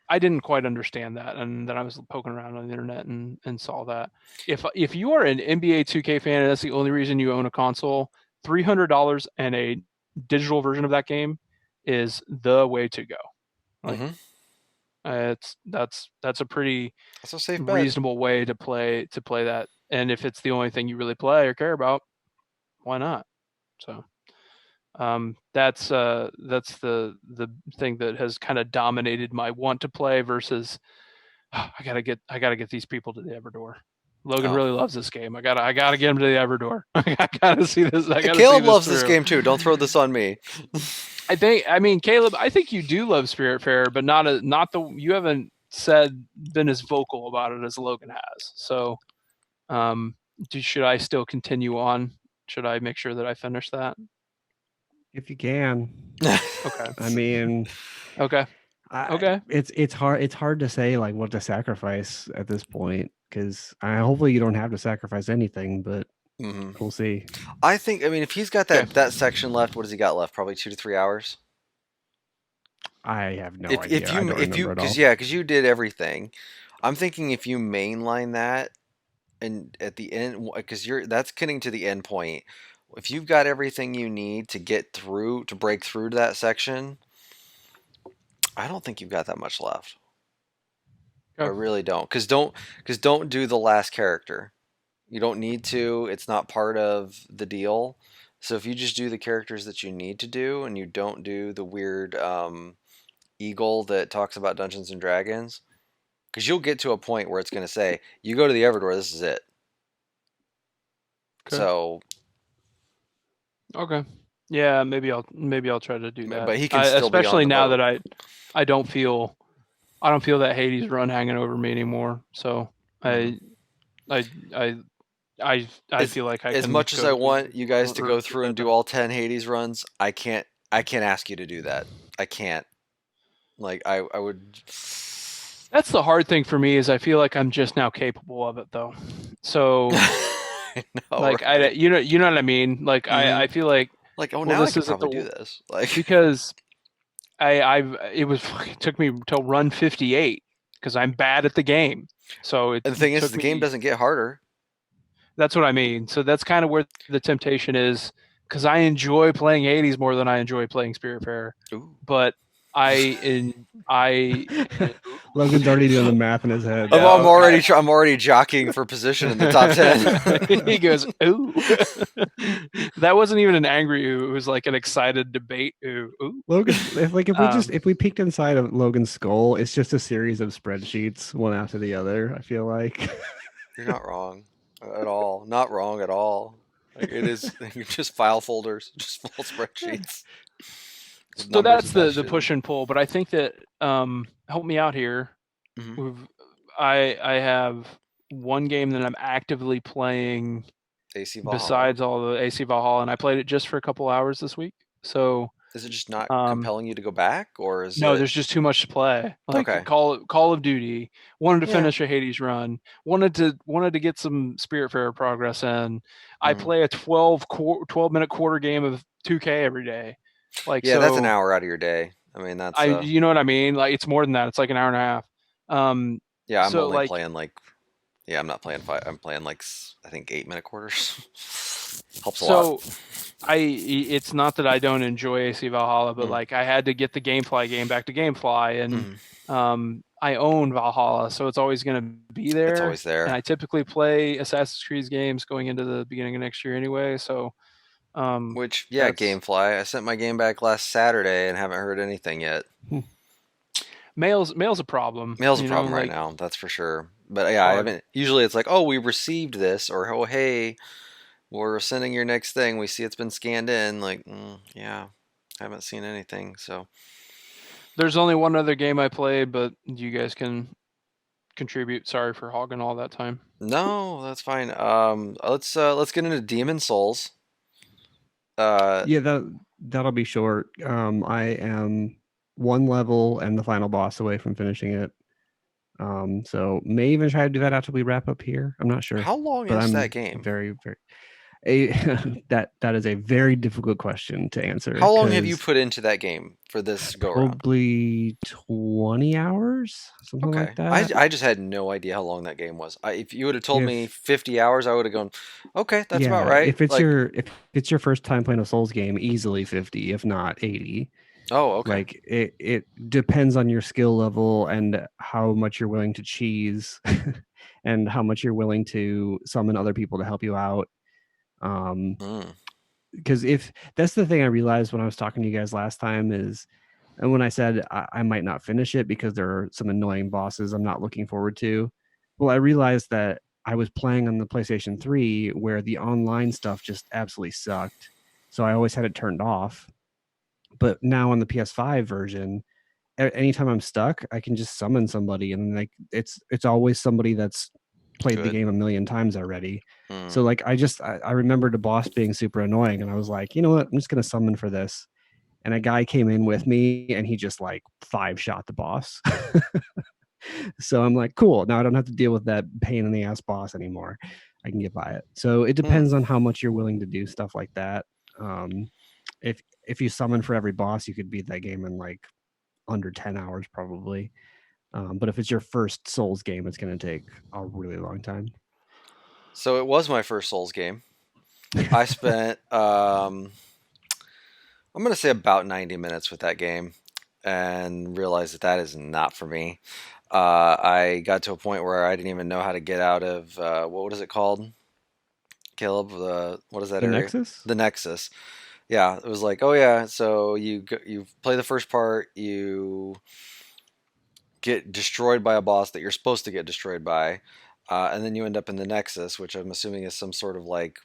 I didn't quite understand that, and then I was poking around on the internet and saw that. If you are an NBA 2K fan and that's the only reason you own a console, $300 and a digital version of that game is the way to go. Like, that's a pretty That's a safe bet. reasonable way to play that. And if it's the only thing you really play or care about, why not? So that's the thing that has kind of dominated my want to play versus I gotta get these people to the Everdor. Logan really loves this game. I gotta get him to the Everdor. I gotta see this. Caleb loves this game too. Don't throw this on me. Caleb, I think you do love Spiritfarer, but you haven't been as vocal about it as Logan has. So, should I still continue on? Should I make sure that I finish that? If you can. Okay. I mean, okay. Okay. It's hard to say like what to sacrifice at this point because hopefully you don't have to sacrifice anything, but we'll see. I think if he's got that section left, what does he got left? Probably 2 to 3 hours. I have no idea. Because you did everything. I'm thinking if you mainline that, and at the end, because that's getting to the end point. If you've got everything you need to break through to that section, I don't think you've got that much left. Okay. I really don't. Because don't do the last character. You don't need to. It's not part of the deal. So if you just do the characters that you need to do, and you don't do the weird eagle that talks about Dungeons and Dragons, because you'll get to a point where it's going to say, you go to the Everdor, this is it. Okay. So. Okay. Yeah, maybe I'll try to do that. But he can still especially be on the now boat. that I don't feel I don't feel that Hades run hanging over me anymore. So Mhm. I I I As feel like I as can much as go I to want you guys to go through and do better. all 10 Hades runs, I can't ask you to do that. I can't. Like I would. That's the hard thing for me is I feel like I'm just now capable of it though. So I know, like right? you know what I mean? Like Hmm. I feel like Like, oh, well now I this could isn't probably do the this. Like, because it took me till run 58 because I'm bad at the game. So it and the thing is, took the game me doesn't get harder. that's what I mean. So that's kind of where the temptation is because I enjoy playing Hades more than I enjoy playing Spiritfarer. Ooh. But I Logan's already doing the math in his head. I'm yeah, already I'm already jockeying for position in the top 10. he goes, ooh. That wasn't even an angry ooh. It was like an excited debate ooh. Ooh. Logan's Um, if we peeked inside of Logan's skull, it's just a series of spreadsheets, one after the other. I feel like. You're not wrong at all. Not wrong at all. Like, it is just file folders, just full spreadsheets with so numbers that's attached the to them. push and pull. But I think that help me out here. Hmm. We've, I have one game that I'm actively playing AC Valhalla. besides all the AC Valhalla, and I played it just for a couple hours this week. So Is it just not um, compelling you to go back, or is no, it there's just too much to play. Like okay? Call of Duty, wanted to Yeah. finish a Hades run, wanted to get some Spiritfarer progress in. I Mm. play a 12 minute quarter game of 2K every day. Like Yeah, that's an so hour out of your day. I mean, that's you know what I mean? Like it's more than that. It's like an hour and a half. Um yeah. I'm so only like playing like yeah. I'm not playing five. I'm playing like I think 8 minute quarters. Helps a lot. so it's not that I don't enjoy AC Valhalla, but Mm. like I had to get the GameFly game back to GameFly, and Mm. I own Valhalla, so it's always going to be It's there. always And there. I typically play Assassin's Creed games going into the beginning of next year anyway. So Which yeah, that's GameFly. I sent my game back last Saturday and haven't heard anything yet. mail's a problem, Mail's a you know. problem right Like now, that's for sure. But it's yeah, I hard. haven't. Usually it's like, oh, we received this, or oh, hey, we're sending your next thing. We see it's been scanned in. Like, yeah, haven't seen anything. So There's only one other game I played, but you guys can contribute. Sorry for hogging all that time. no, that's fine. Let's get into Demon Souls. Uh, Yeah, that'll be short. I am one level and the final boss away from finishing it. So may even try to do that after we wrap up here. I'm not sure, how long but is that I'm game? very, very a that is a very difficult question to answer How long have you because put into that game for this go around? probably 20 hours, something like Okay, I, that. I just had no idea how long that game was. If you would have told me If 50 hours, I would have gone, okay, that's about yeah, right. Like, if it's your first time playing a Souls game, easily 50, if not 80. oh, okay. Like it depends on your skill level and how much you're willing to cheese and how much you're willing to summon other people to help you out. Um, Mm, because if that's the thing I realized when I was talking to you guys last time is, and when I said I might not finish it because there are some annoying bosses I'm not looking forward to. Well, I realized that I was playing on the PlayStation 3 where the online stuff just absolutely sucked. So I always had it turned off. But now on the PS5 version, anytime I'm stuck, I can just summon somebody, and like it's always somebody that's played the good. game a million times already. Mm. So like I remembered a boss being super annoying, and I was like, you know what, I'm just gonna summon for this. And a guy came in with me, and he just like 5 shot the boss. So I'm like, cool. Now I don't have to deal with that pain in the ass boss anymore. I can get by it. So it Hmm. depends on how much you're willing to do stuff like that. Um, if you summon for every boss, you could beat that game in like under 10 hours probably. But if it's your first Souls game, it's going to take a really long time. So it was my first Souls game. I spent, I'm going to say about 90 minutes with that game and realized that that is not for me. I got to a point where I didn't even know how to get out of, what is it called? Caleb, what is that The area? Nexus? The Nexus. Yeah, it was like, oh yeah, so you play the first part, you get destroyed by a boss that you're supposed to get destroyed by, and then you end up in the Nexus, which I'm assuming is some sort of like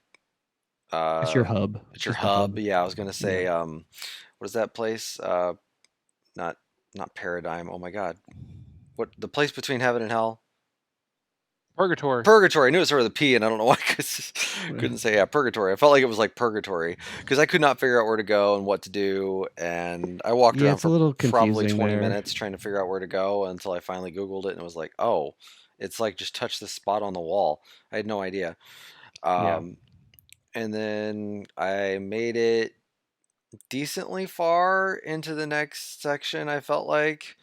It's your uh, hub. it's It's your just a hub. hub. Yeah, I was gonna Yeah. say, what is that place? Not not Paradigm. Oh my God, what the place between heaven and hell? Purgatory. Purgatory. I knew it started with a P, and I don't know why I couldn't say purgatory. I felt like it was like purgatory because I could not figure out where to go and what to do, and I walked Yeah, around it's a for little probably confusing 20 there. minutes trying to figure out where to go until I finally Googled it and it was like, oh, it's like just touch this spot on the wall. I had no idea. Yeah. Um, and then I made it decently far into the next section, I felt like,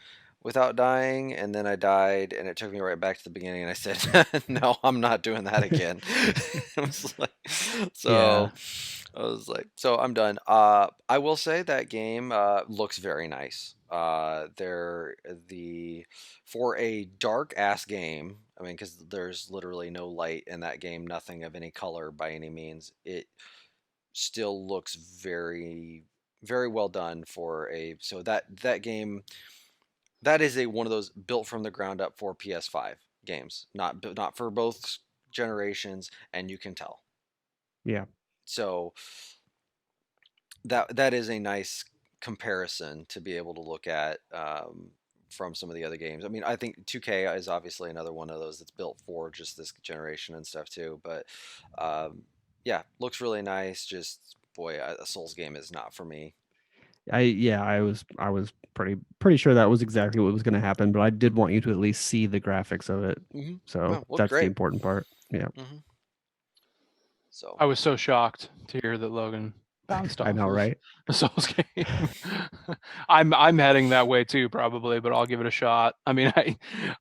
without dying, and then I died, and it took me right back to the beginning, and I said, "No, I'm not doing that again." It was like, Yeah. so I was like, so I'm done. I will say that game looks very nice. They're the for a dark ass game. I mean, because there's literally no light in that game, nothing of any color by any means. It still looks very very well done for a so that game that is a one of those built from the ground up for PS5 games, not for both generations, and you can tell. Yeah. So that is a nice comparison to be able to look at from some of the other games. I mean, I think 2K is obviously another one of those that's built for just this generation and stuff too. But yeah, looks really nice. Just boy, a Souls game is not for me. I was pretty sure that was exactly what was going to happen, but I did want you to at least see the graphics of it. Mm-hmm. So No, looked that's the great. important part. Yeah. Mm-hmm. So I was so shocked to hear that Logan bounced I off know, of right? a Souls game. I'm heading that way too, probably, but I'll give it a shot. I mean,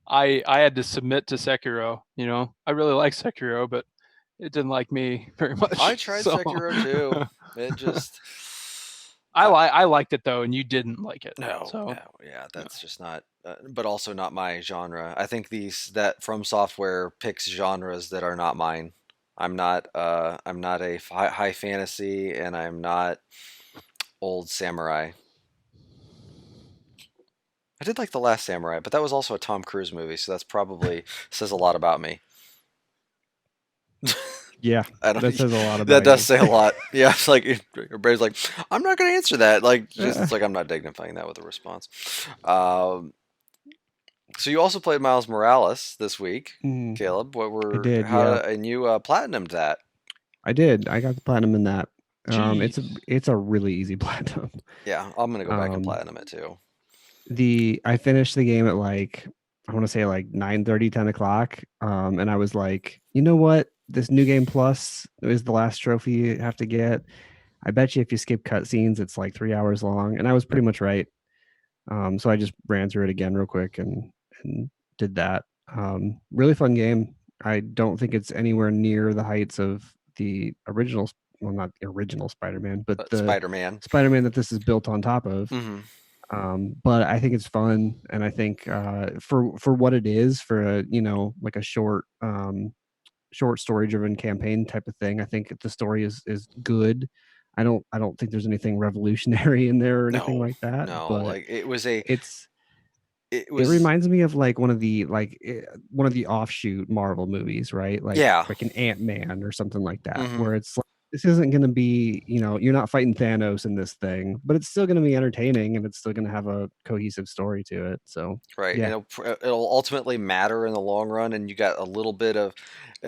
I had to submit to Sekiro. You know, I really like Sekiro, but it didn't like me very much. I tried So Sekiro too. It just I liked it though, and you didn't like it. no, So no, yeah, that's just not. But also not my genre. I think that From Software picks genres that are not mine. I'm not a high fantasy, and I'm not old samurai. I did like The Last Samurai, but that was also a Tom Cruise movie, so that's probably says a lot about me. Yeah. I don't. That says a lot That about does you. say a lot. Yeah, it's like everybody's like, I'm not going to answer that. Like, just Uh, it's like I'm not dignifying that with a response. Um, so you also played Miles Morales this week, mm, Caleb. What I were did, how yeah. and you platinumed that? I did. I got the platinum in that. It's a Jeez. it's a really easy platinum. Yeah, I'm gonna go back and Um, platinum it too. I finished the game at like I want to say like 9:30, 10 o'clock. And I was like, you know what? This new game plus is the last trophy you have to get. I bet you if you skip cutscenes, it's like 3 hours long. And I was pretty much right. So I just ran through it again real quick and did that. Really fun game. I don't think it's anywhere near the heights of the original, well, not the original Spider-Man, but But the Spider-Man. Spider-Man that this is built on top of. Hmm. But I think it's fun, and I think for what it is, for a like a short story driven campaign type of thing, I think the story is good. I don't think there's anything revolutionary in there or anything No, like that, no, but like it was a it's it it was reminds me of like one of the offshoot Marvel movies, right? yeah. Like an Ant-Man or something like that, Hmm. where it's like this isn't going to be, you're not fighting Thanos in this thing, but it's still going to be entertaining and it's still going to have a cohesive story to it. So, Right, and yeah. it'll ultimately matter in the long run, and you got a little bit of,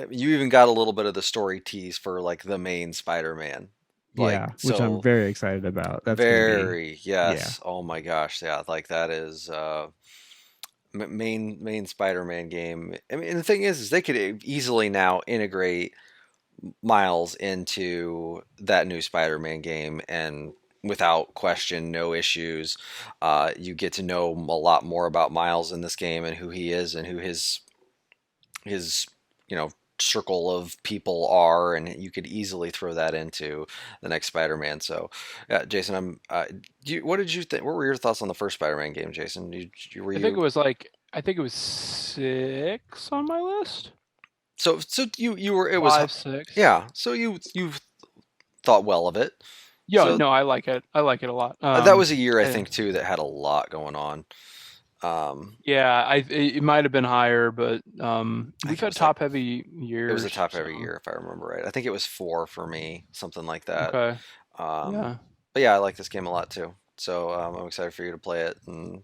you even got a little bit of the story tease for like the main Spider-Man, like Yeah, which I'm so very excited about. That's going to be very yeah. yes. Oh my gosh, yeah, like that is main Spider-Man game. I mean, the thing is they could easily now integrate Miles into that new Spider-Man game, and without question, no issues. You get to know a lot more about Miles in this game and who he is and who his you know circle of people are, and you could easily throw that into the next Spider-Man. So, yeah, Jason, what did you think? What were your thoughts on the first Spider-Man game, Jason? Were you I think it was 6 on my list. so you were it was 5, 6. yeah. So you thought well of it. Yeah, So no, I like it. I like it a lot. that was a year I I- think too that had a lot going on. yeah, it might have been higher, but I we've think it had was like top heavy it was years. a top So every year if I remember right. I think it was 4 for me, something like that. okay, Um, yeah. but yeah, I like this game a lot too. So I'm excited for you to play it. And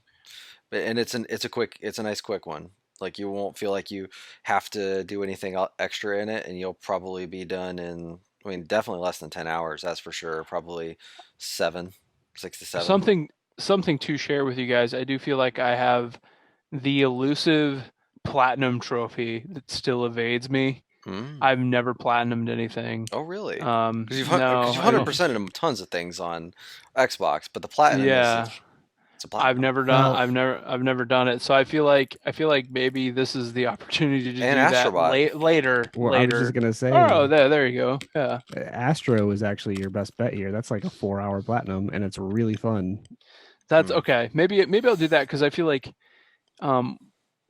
and it's a nice quick one. Like you won't feel like you have to do anything extra in it, and you'll probably be done in. I mean, definitely less than 10 hours. That's for sure. Probably 7, 6 to 7. Something to share with you guys. I do feel like I have the elusive platinum trophy that still evades me. Mm. I've never platinumed anything. Oh, really? Because No, you've I mean, 100%ed tons of things on Xbox, but the platinum is yeah, it's a platinum. Well, I've never done it. So I feel like maybe this is the opportunity to And do that Astrobot. well, I was just gonna Oh, say, there you go. Yeah, Astro is actually your best bet here. That's like a 4-hour platinum, and it's really fun. that's Mm. okay. Maybe I'll do that because I feel like um,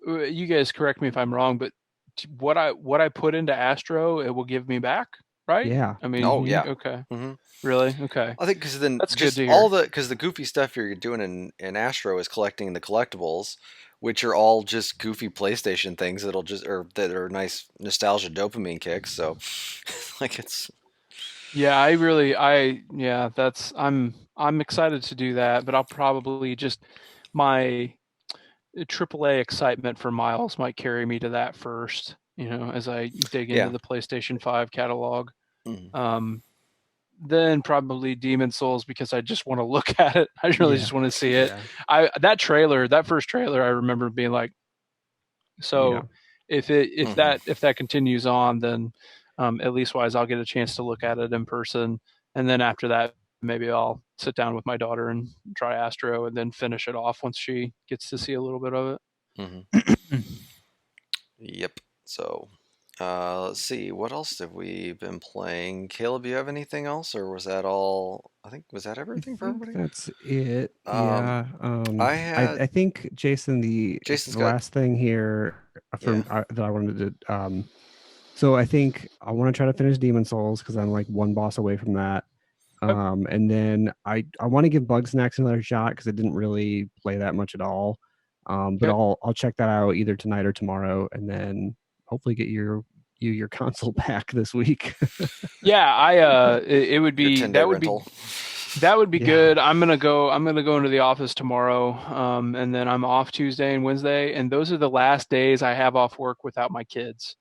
you guys correct me if I'm wrong, but what I put into Astro, it will give me back, right? Yeah. I mean, Oh, Hmm. yeah. okay, hmm really, okay, I think because then that's good just to all hear. because the goofy stuff you're doing in Astro is collecting the collectibles, which are all just goofy PlayStation things that'll just or that are nice nostalgia dopamine kicks. So, like it's Yeah, yeah, that's I'm excited to do that, but I'll probably just my AAA excitement for Miles might carry me to that first, as I dig into yeah. the PlayStation 5 catalog. Mhm. Um, then probably Demon Souls because I just want to look at it. I really Yeah. just want to see it. Yeah. That first trailer, I remember being like, Yeah. so if Mhm. that continues on, then at least wise I'll get a chance to look at it in person, and then after that maybe I'll sit down with my daughter and try Astro, and then finish it off once she gets to see a little bit of Mhm. it. Yep. So, let's see. What else have we been playing? Caleb, you have anything else, or was that all? I think was that I everything for think everybody? that's it. Um, Yeah. I had I think Jason, Jason's the got last thing here yeah. that I wanted to so I think I want to try to finish Demon Souls because I'm like one boss away from that. Yep. And then I want to give Bug Snacks another shot because I didn't really play that much at all. But Okay. I'll check that out either tonight or tomorrow, and then hopefully get your console back this week. Yeah, it would Your be 10-day rental. that would be Yeah. good. I'm gonna go into the office tomorrow, and then I'm off Tuesday and Wednesday, and those are the last days I have off work without my kids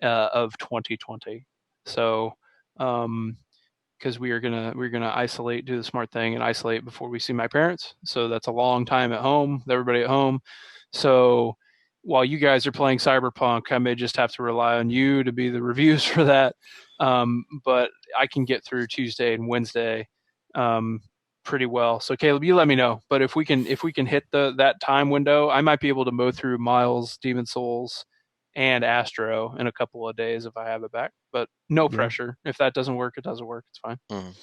of 2020. So, because we're gonna isolate, do the smart thing, and isolate before we see my parents. So that's a long time at home with everybody at home. So while you guys are playing Cyberpunk, I may just have to rely on you to be the reviews for that. But I can get through Tuesday and Wednesday um, pretty well. So Caleb, you let me know. But if we can hit that time window, I might be able to mow through Miles, Demon Souls, and Astro in a couple of days if I have it back. But no Yeah. pressure. If that doesn't work, it doesn't work. It's fine. Mhm.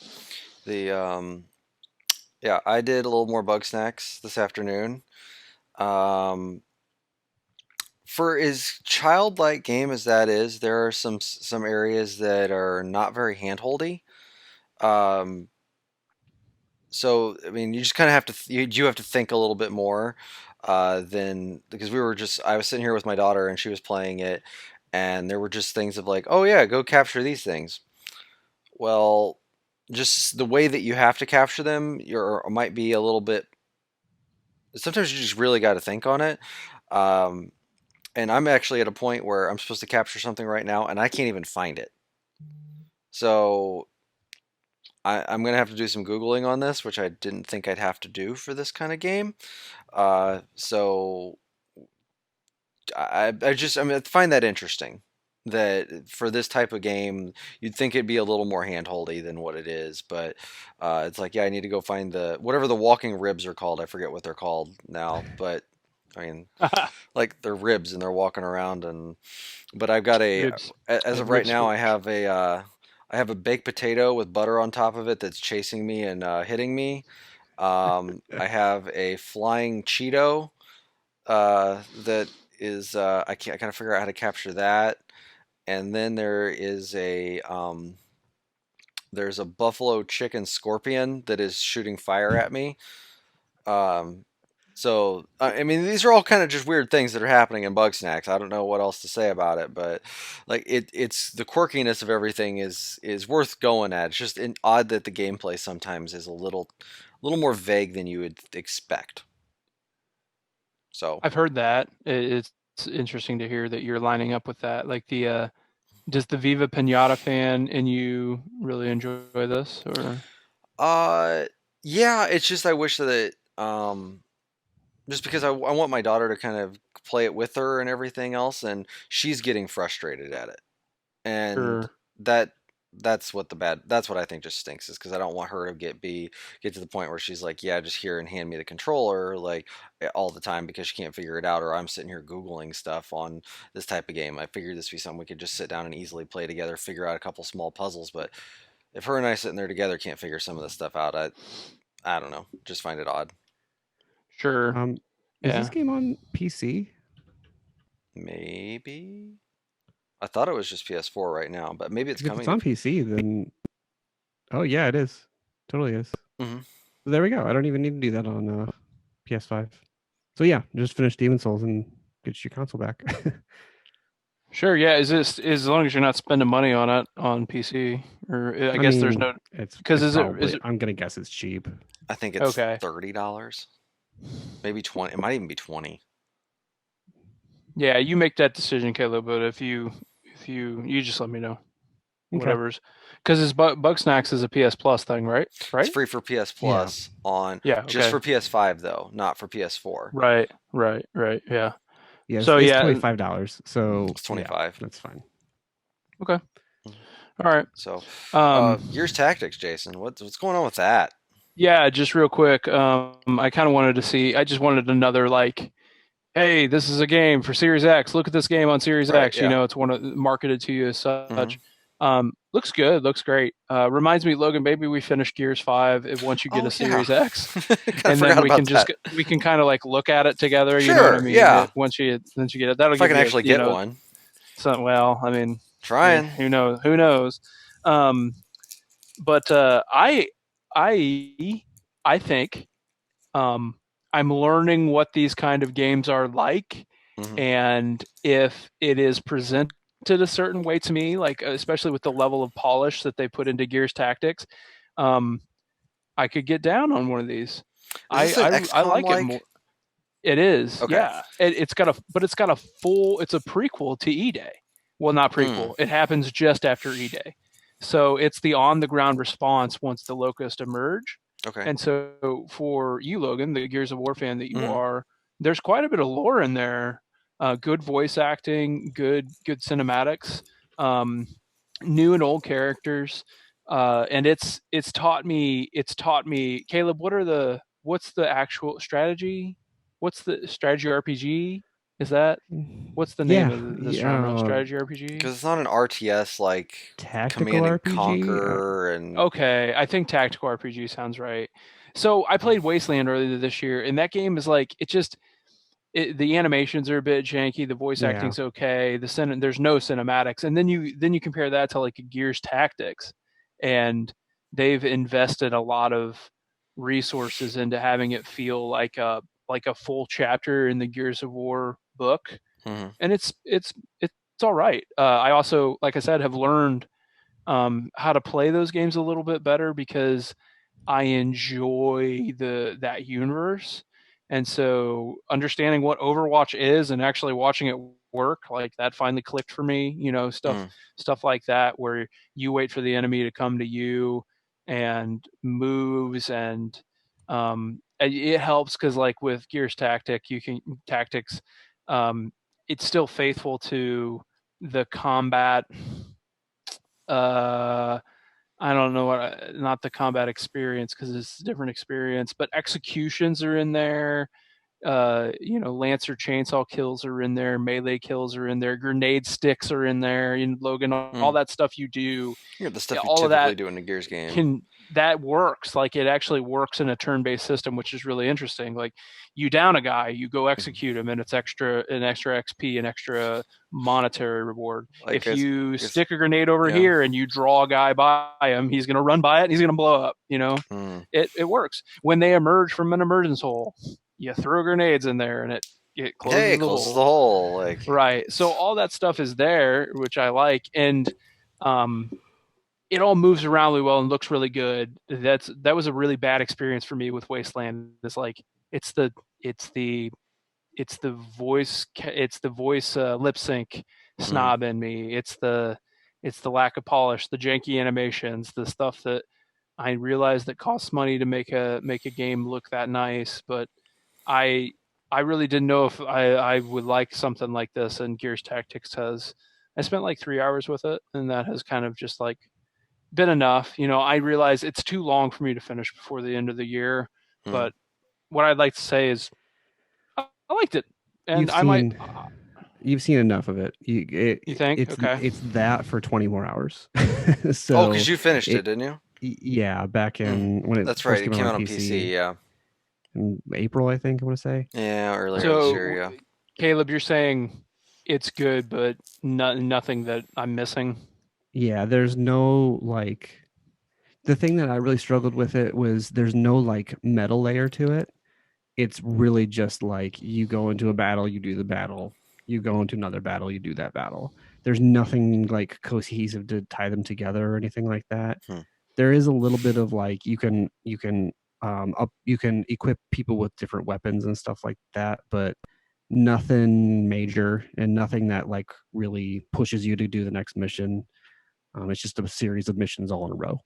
The yeah, I did a little more Bug Snacks this afternoon. Um, for as childlike game as that is, there are some areas that are not very handholdy. Um, so I mean, you just kind of have to you have to think a little bit more than because I was sitting here with my daughter and she was playing it, and there were just things of like, oh yeah, go capture these things. Well, just the way that you have to capture them, you might be a little bit. Sometimes you just really got to think on it. Um, and I'm actually at a point where I'm supposed to capture something right now, and I can't even find it. So I'm gonna have to do some googling on this, which I didn't think I'd have to do for this kind of game. So I mean I find that interesting. That for this type of game, you'd think it'd be a little more handholdy than what it is, but it's like, yeah, I need to go find the whatever the walking ribs are called. I forget what they're called now, but I mean, like they're ribs and they're walking around but I've got Ribs. as Like of right rib now, switch. I have a baked potato with butter on top of it that's chasing me and hitting me. I have a flying Cheeto that is I gotta figure out how to capture that. And then there's a buffalo chicken scorpion that is shooting fire at me. Um, so I mean, these are all kind of just weird things that are happening in Bug Snacks. I don't know what else to say about it, but like it's the quirkiness of everything is worth going at. It's just odd that the gameplay sometimes is a little more vague than you would expect. So I've heard that. It's interesting to hear that you're lining up with that. Like does the Viva Pinata fan in you really enjoy this, or? uh yeah, it's just I wish that just because I want my daughter to kind of play it with her and everything else, and she's getting frustrated at it. And Sure. that that's what I think just stinks, is because I don't want her to get to the point where she's like, yeah, just here and hand me the controller like all the time because she can't figure it out, or I'm sitting here googling stuff on this type of game. I figured this would be something we could just sit down and easily play together, figure out a couple small puzzles. But if her and I sitting there together can't figure some of this stuff out, I don't know, just find it odd. Sure. Is this Yeah. game on PC? Maybe I thought it was just PS4 right now, but maybe it's 'Cause if it's coming. on PC, then oh yeah, it is. Totally is. Hmm. There we go. I don't even need to do that on PS5. So yeah, just finish Demon Souls and get your console back. Sure. Yeah. Is this as long as you're not spending money on it on PC, or I guess there's mean, no it's because it's is probably, it I'm gonna guess it's cheap. I think it's okay? $30, maybe 20. It might even be 20. Yeah, you make that decision, Caleb. But if you just let me know Okay. whatever's because it's Bugsnax is a PS Plus thing, right? It's Right? free for PS Plus on Yeah. just Okay. for PS5 though, not for PS4. Right. Right. Right. Yeah. Yes, So it's yeah. $25. So It's 25. Yeah, that's fine. Okay. All right. So, Um. Gears Tactics, Jason, what's going on with that? Yeah. Just real quick. I kind of wanted to see. I just wanted another like, hey, this is a game for Series X. Look at this game on Series Right, X. You yeah. know, it's one of marketed to you as such. Mhm. Looks good. Looks great. Reminds me, Logan. Maybe we finish Gears 5 if once you get Oh a Series yeah, X, kind of and then forgot we about can just that. we can kind of like look at it together. You know what I Sure, mean? yeah. Once you get it, that'll If I give can you actually you get know one, some. Well, I mean, trying. who knows? Who knows? Um, but I I think um, I'm learning what these kind of games are like, Hmm. and if it is presented a certain way to me, like especially with the level of polish that they put into Gears Tactics, um, I could get down on one of these. Is this an I XCOM like it more. like? It is, Okay. yeah. It's got a full. It's a prequel to E Day. Well, not Mm, prequel. It happens just after E Day, so it's the on the ground response once the Locust emerge. okay. And so for you, Logan, the Gears of War fan that you Hmm. are, there's quite a bit of lore in there. Good voice acting, good cinematics, um, new and old characters, and it's taught me. Caleb, what's the actual strategy? What's the strategy RPG? Is that what's the name Yeah, of this genre? yeah. Strategy RPG? Because it's not an RTS like Tactical Command and RPG. Conquer and Okay, I think tactical RPG sounds right. So I played Wasteland earlier this year, and that game is like the animations are a bit janky, the voice Yeah. acting's okay, there's no cinematics, and then you compare that to like a Gears Tactics, and they've invested a lot of resources into having it feel like a full chapter in the Gears of War book, Mhm. and it's all right. I also, like I said, have learned how to play those games a little bit better because I enjoy that universe. And so understanding what Overwatch is and actually watching it work, like that finally clicked for me, you know, Mm. stuff like that where you wait for the enemy to come to you and moves and it helps because like with Gears Tactics, um, it's still faithful to the combat uh I don't know what, not the combat experience because it's a different experience, but executions are in there. You know, Lancer chainsaw kills are in there, melee kills are in there, grenade sticks are in there. In Logan, all Mm. that stuff you do, Yeah, the stuff you all of typically that do in a Gears game. that works. Like it actually works in a turn-based system, which is really interesting. Like you down a guy, you go execute him, and it's an extra XP, an extra monetary reward. Like If you it's stick a grenade over yeah. here and you draw a guy by him, he's gonna run by it and he's gonna blow up. You know, Mm. it works. When they emerge from an emergence hole, you throw grenades in there and it closes Hey, it the closes the hole. hole. Like Right. So all that stuff is there, which I like, and um, it all moves around really well and looks really good. That was a really bad experience for me with Wasteland. It's like it's the lip sync Mhm. snob in me. It's the lack of polish, the janky animations, the stuff that I realize that costs money to make a game look that nice, but I I really didn't know if I would like something like this, and Gears Tactics has. I spent like 3 hours with it, and that has kind of just like been enough. I realize it's too long for me to finish before the end of the year, Mhm. but what I'd like to say is I liked it, and You've I might. seen you've seen enough of it. You think? Okay. It's that for 20 more hours. Oh, because So you finished it, it didn't you? yeah, back Mhm. in when it That's right. first It came out came on out on PC. PC Yeah. in April, I think I want to say. Yeah, earlier this year. So, Yeah. Caleb, you're saying it's good, but nothing that I'm missing. Yeah, there's no like the thing that I really struggled with it was there's no like meta layer to it. It's really just like you go into a battle, you do the battle, you go into another battle, you do that battle. There's nothing like cohesive to tie them together or anything like that. Hmm. There is a little bit of like you can equip people with different weapons and stuff like that, but nothing major and nothing that like really pushes you to do the next mission. It's just a series of missions all in a row.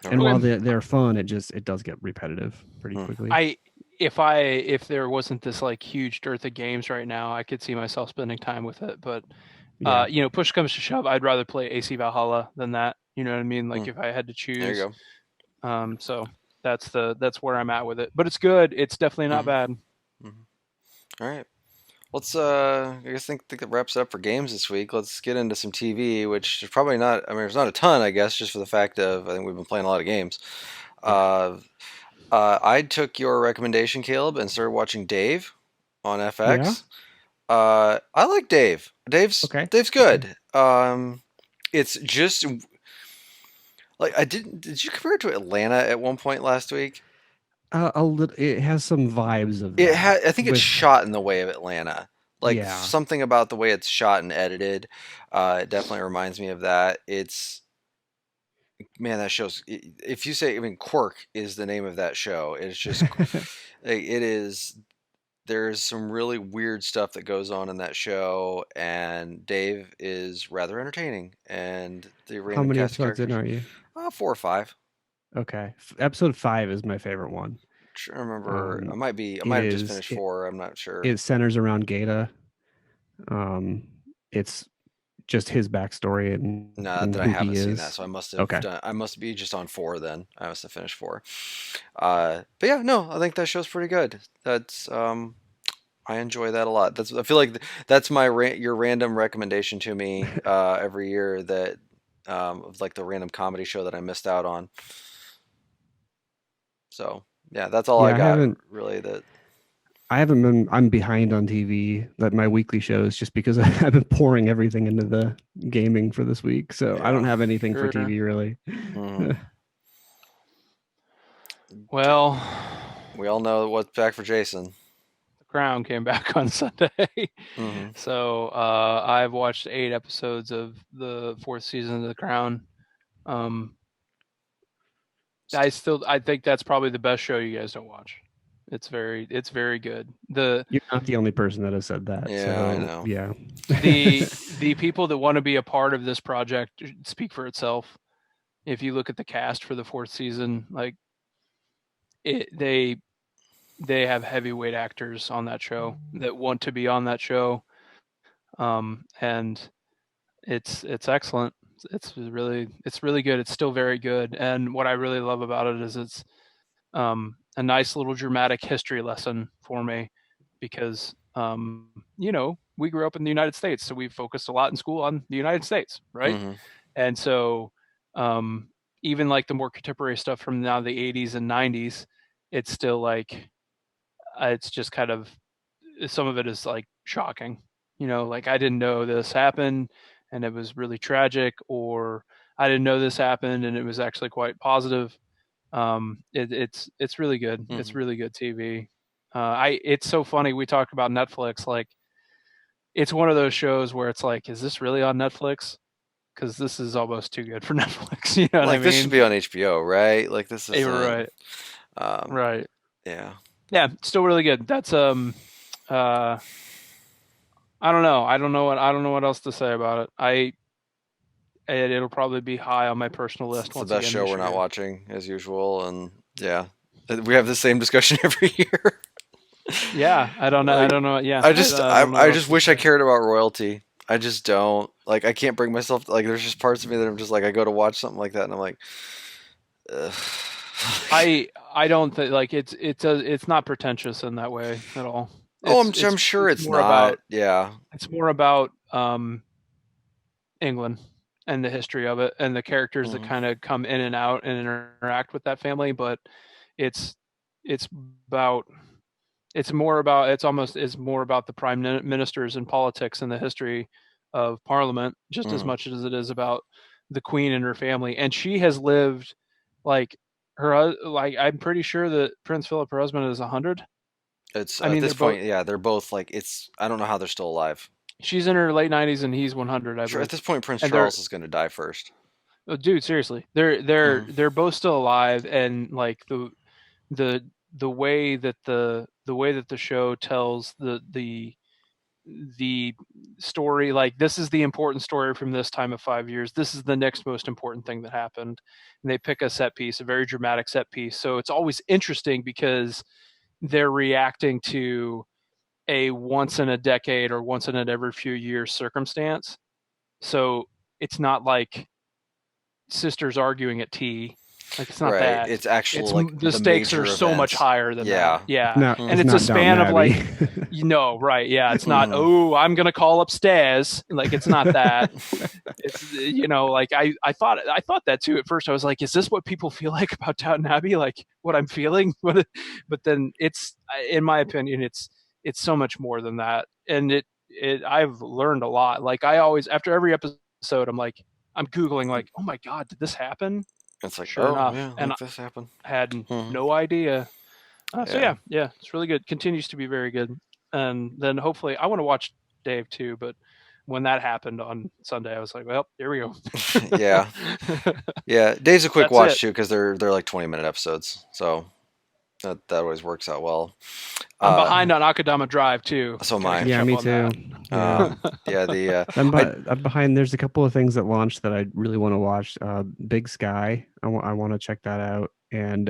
And Okay. while Okay. they're fun, it does get repetitive pretty Hmm. quickly. If there wasn't this like huge dearth of games right now, I could see myself spending time with it. But Yeah. push comes to shove, I'd rather play AC Valhalla than that. You know what I mean? Hmm. Like if I had to There choose. you So that's where I'm at with it. But it's good. It's definitely go. not bad. All right. Let's I guess think that wraps it up for games this week. Let's get into some TV, which is probably not. I mean, there's not a ton, I guess, just for the fact of I think we've been playing a lot of games. Yeah. Uh, I took your recommendation, Caleb, and started watching Dave on Yeah. FX. I like Dave. Okay. Dave's Okay. good. It's just like I didn't. Did you compare it to Atlanta at one point last week? A little. It has some vibes of It that had. I think it's with shot in the way of Atlanta. Like yeah. something about the way it's shot and edited. It definitely reminds me of that. It's man, that show's. If you say, I mean, Quirk is the name of that show. It's just. It is. There's some really weird stuff that goes on in that show, and Dave is rather entertaining, and the How random many cast of episodes in characters. are you? 4 or 5. Okay. Episode 5 is my favorite one. I remember. I might be. I It might have just is finished 4. I'm not sure. it centers around Gata. It's just his backstory No, and that I who he haven't seen that, is. so I must have Okay. done. I must be just on 4 then. I must have finished 4. But yeah, no, I think that show's pretty good. That's I enjoy that a lot. That's I feel like that's my your random recommendation to me every year that of like the random comedy show that I missed out on. So yeah, that's all I Yeah, got really. I haven't been I'm behind on TV that my weekly shows just because I've been pouring everything into the gaming for this week. So I don't Yeah. have anything for Sure. TV really. Mhm. Well, We all know what's back for Jason. The Crown came back on Sunday. Hmm. So I've watched 8 episodes of the 4th season of The Crown. I think that's probably the best show you guys don't watch. It's very good. You're not the only person that has said that. Yeah, I So know. yeah. The people that want to be a part of this project speak for itself. If you look at the cast for the 4th season, like they have heavyweight actors on that show that want to be on that show, and it's excellent. It's really good. It's still very good, and what I really love about it is it's a nice little dramatic history lesson for me because we grew up in the United States, so we focused a lot in school on the United States, right? Hmm. And so even like the more contemporary stuff from now the 80s and 90s, it's still like it's just kind of some of it is like shocking. Like I didn't know this happened and it was really tragic, or I didn't know this happened and it was actually quite positive. It's really good. It's Hmm. really good TV. It's so funny. We talk about Netflix. Like it's one of those shows where it's like, is this really on Netflix? Because this is almost too good for Netflix. You know what I Like this should mean? be on HBO, right? Like this You're isn't. right. Um, Right. yeah. Yeah, still really good. That's uh I don't know. I don't know what else to say about it. It'll probably be high on my personal list It's the once best again show this we're not year. watching as usual, and yeah, we have the same discussion every year. Yeah, I don't know. I Like, don't know. Yeah, I, I don't know what I else just to wish I say. cared about royalty. I just don't. Like, I can't bring myself. Like, there's just parts of me that I'm just like, I go to watch something like that, and I'm like, ugh. I don't think like it's not pretentious in that way at all. Oh, It's I'm it's sure it's it's more not. about Yeah. it's more about England and the history of it and the characters that Mhm. kind of come in and out and interact with that family, but it's it's about it's almost is more about the prime ministers and politics and the history of parliament just as Mhm. much as it is about the queen and her family. And she has lived like like I'm pretty sure that Prince Philip, her husband, is 100. It's I at mean, this they're both. point, yeah, they're both like it's. I don't know how they're still alive. She's in her late 90s and he's 100, I Sure, at believe. this point, Prince And they're Charles is going to die first. oh, dude, seriously, Mhm. they're both still alive, and like the the way that the show tells the story, like this is the important story from this time of 5 years, this is the next most important thing that happened, and they pick a set piece, a very dramatic set piece, so it's always interesting because they're reacting to a once in a decade or once in a every few years circumstance. So it's not like sisters arguing at tea. Like it's not Right. that. It's actual It's like the the stakes are major so much events. higher than that. Yeah. Yeah, and it's it's a not Downton span of like, Abbey. right? Yeah, it's not. Mhm. Oh, I'm gonna call upstairs. Like it's not that. It's like I thought that too at first. I was like, is this what people feel like about Downton Abbey? Like what I'm feeling? But then it's, in my opinion, it's so much more than that, and it I've learned a lot. Like I always after every episode, I'm googling like, oh my god, did this happen? It's like, Sure oh enough, yeah, and like this happened. I had Mhm. no idea. So Yeah. yeah, it's really good. Continues to be very good, and then hopefully I want to watch Dave too, but when that happened on Sunday, I was like, well, here we go. Yeah. Yeah. Dave's a quick That's watch it. too because they're like 20-minute episodes, so that always works out well. I'm Uh, behind on Akadama Drive too. so am Got to I. catch Yeah, up me on that. too. Yeah. Yeah. The I I'm behind. There's a couple of things that launched that I really want to watch. Big Sky. I want to check that out, and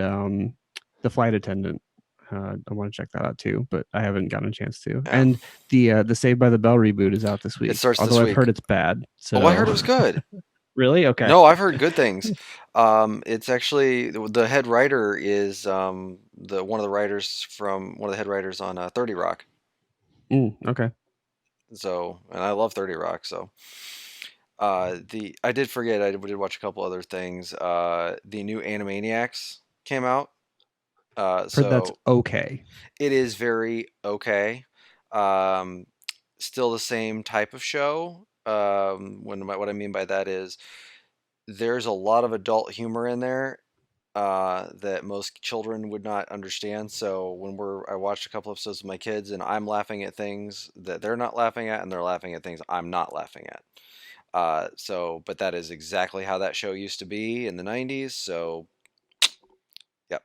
The Flight Attendant. I want to check that out too, but I haven't gotten a chance to. yeah. And the Saved by the Bell reboot is out this It week. starts this Although I've week. heard it's bad. Oh, I So heard it was good. really, okay. No, I've heard good things. It's actually the head writer is the one of the writers from one of the head writers on 30 Rock. Okay. So, and I love 30 Rock. So, the I did forget I did watch a couple other things. The new Animaniacs came out. Heard that's So okay. it is very okay. Um, Still the same type of show. What I mean by that is there's a lot of adult humor in there that most children would not understand. So I watched a couple episodes with my kids, and I'm laughing at things that they're not laughing at, and they're laughing at things I'm not laughing at. But that is exactly how that show used to be in the '90s. So, yep.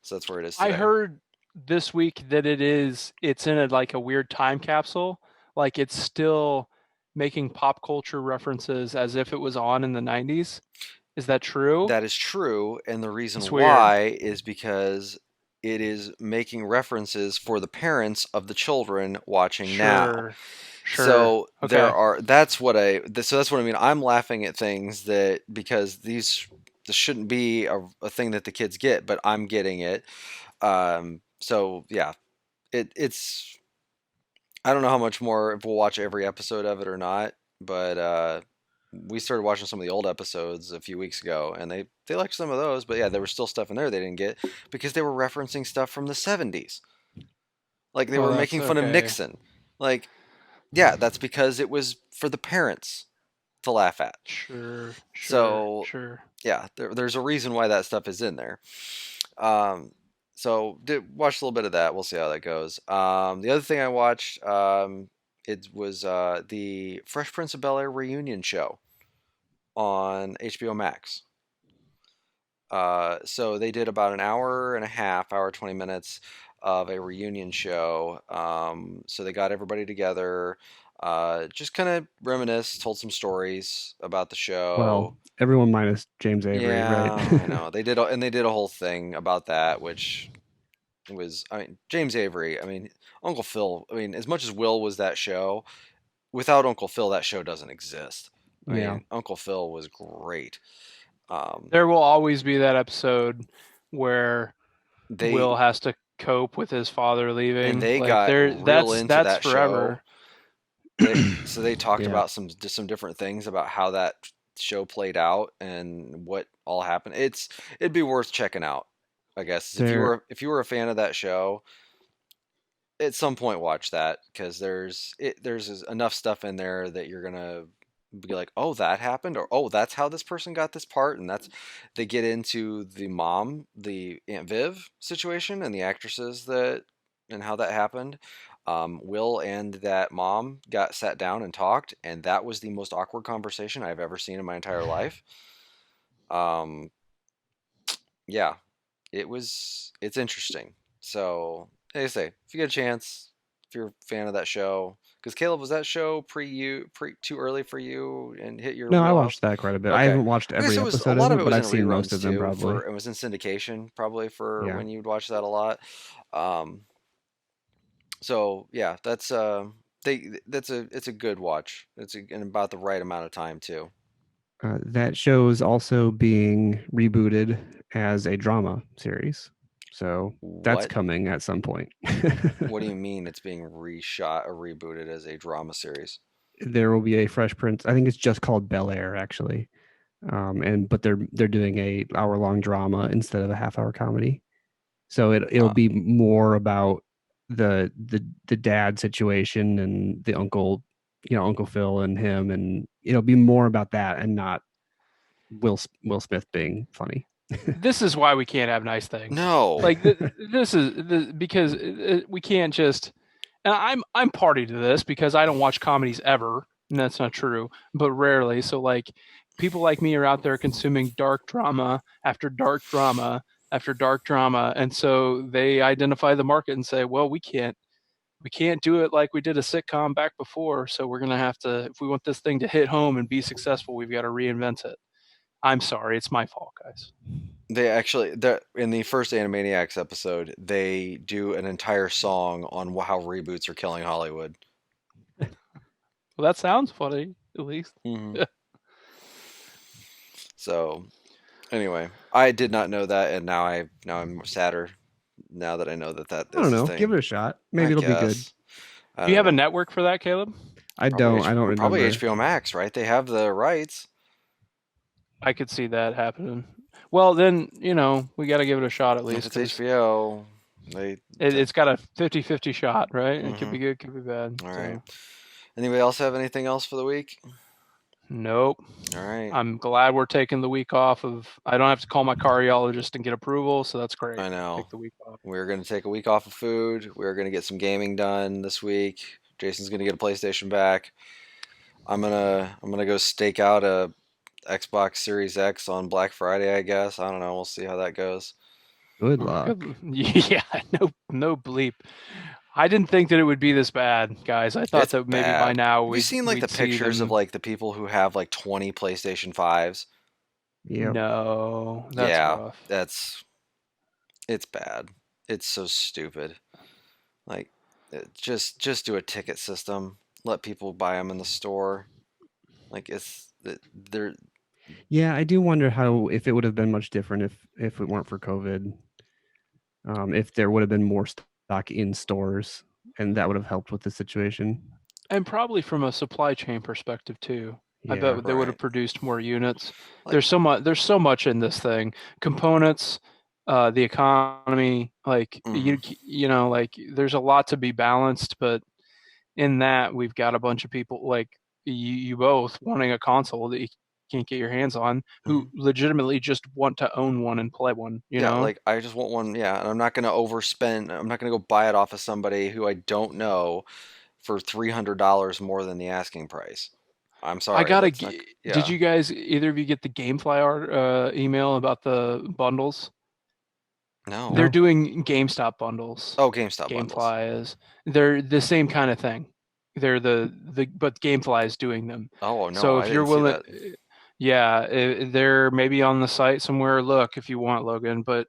So that's where it is I today. heard this week that it's in like a weird time capsule. Like it's still making pop culture references as if it was on in the 90s. Is that true? That is true, and the It's reason weird. why is because it is making references for the parents of the children watching now. Sure. Sure. So Okay. so that's what I mean. I'm laughing at things that because this shouldn't be a thing that the kids get, but I'm getting it. So yeah, it's I don't know how much more if we'll watch every episode of it or not, but we started watching some of the old episodes a few weeks ago, and they liked some of those, but yeah, there was still stuff in there they didn't get because they were referencing stuff from the '70s, like they Well, were that's making fun of okay. Nixon, like yeah, that's because it was for the parents to laugh at. Sure. Sure. So Sure. yeah, there's a reason why that stuff is in there. Um, so did watch a little bit of that. We'll see how that goes. The other thing I watched, it was the Fresh Prince of Bel Air reunion show on HBO Max. So they did about an hour and a half, hour 20 minutes of a reunion show. So they got everybody together, just kind of reminisced, told some stories about the show. Well, everyone minus James Avery, right? Yeah, I know. And they did a whole thing about that, which was, I mean, James Avery, I mean, Uncle Phil, I mean, as much as Will was that show, without Uncle Phil, that show doesn't exist. I Yeah. mean, Uncle Phil was great. There will always be that episode where They Will has to cope with his father leaving. and they Like got there, real into that's that show. forever. So they talked Yeah. about some different things about how that show played out and what all happened. It'd be worth checking out, I guess. There If you were a fan of that show, at some point watch that, because there's enough stuff in there that you're gonna be like, oh, that happened, or oh, that's how this person got this part. And that's, they get into the mom, the Aunt Viv situation, and the actresses that, and how that happened. Will and that mom got sat down and talked, and that was the most awkward conversation I've ever seen in my entire life. um yeah, it's interesting. So, like I say, if you get a chance, if you're a fan of that show, because Caleb, was that show pre too early for you and hit your No, I wheelhouse? watched that quite a bit. I Okay. haven't watched I guess every it was, a episode lot of of it, it but was in I've seen most reruns of them too. probably. It was in syndication probably for Yeah. when you'd watch that a lot. So yeah, it's a good watch. And about the right amount of time too. That show is also being rebooted as a drama series. So that's What? coming at some point. What do you mean it's being reshot or rebooted as a drama series? There will be a Fresh Prince. I think it's just called Bel Air actually. But they're doing a hour long drama instead of a half hour comedy. So it'll Huh. be more about the dad situation and the uncle, Uncle Phil and him, and it'll be more about that and not Will Smith being funny. This is why we can't have nice things. No. Like this is because we can't just. And I'm party to this because I don't watch comedies ever, and that's not true, but rarely. So like people like me are out there consuming dark drama after dark drama after dark drama, and so they identify the market and say, well, we can't do it like we did a sitcom back before, so we're gonna have to, if we want this thing to hit home and be successful, we've got to reinvent it. I'm sorry, it's my fault, guys. They actually, in the first Animaniacs episode, they do an entire song on how reboots are killing Hollywood. Well, that sounds funny, at least. Mhm. So, anyway, I did not know that, and now I'm sadder now that I know that I don't is know. a thing. Give it a shot. Maybe I it'll be good. guess. I Do you don't have a know. network for that, Caleb? I don't remember. Probably HBO Max, right? They have the rights. I could see that happening. Well, then, we got to give it a shot at If least. it's 'cause HBO, it's got a 50-50 shot, right? It could Mhm. be good, could be bad. All so. right. Anybody else have anything else for the week? Nope. All right. I'm glad we're taking the week off I don't have to call my cardiologist and get approval, so that's great. I know. Take the week off. We're going to take a week off of food. We're going to get some gaming done this week. Jason's going to get a PlayStation back. I'm gonna go stake out a Xbox Series X on Black Friday, I guess. I don't know. We'll see how that goes. Good luck. Yeah, no bleep. I didn't think that it would be this bad, guys. I thought It's that maybe bad. by now Have you seen like the pictures of like the people who have like 20 PlayStation 5s? Yep. No, that's rough. It's bad. It's so stupid. Like, just do a ticket system. Let people buy them in the store. Like they're. Yeah, I do wonder if it would have been much different if it weren't for COVID. If there would have been more stock in stores, and that would have helped with the situation. And probably from a supply chain perspective too. I bet they would have produced more units. Like, there's so much in this thing. Components, the economy, like like there's a lot to be balanced, but in that we've got a bunch of people like you both wanting a console that you can't get your hands on, who legitimately just want to own one and play one, you know? Like I just want one, and I'm not gonna overspend. I'm not gonna go buy it off of somebody who I don't know for $300 more than the asking price. I'm sorry. I gotta. that's not- yeah. Did you guys either of you get the GameFly email about the bundles? No. They're No. doing GameStop bundles. Oh, GameStop bundles. GameFly is. They're the same kind of thing. They're but GameFly is doing them. Oh no, So I if you're didn't see willing, that. yeah, they're maybe on the site somewhere. Look, if you want, Logan, but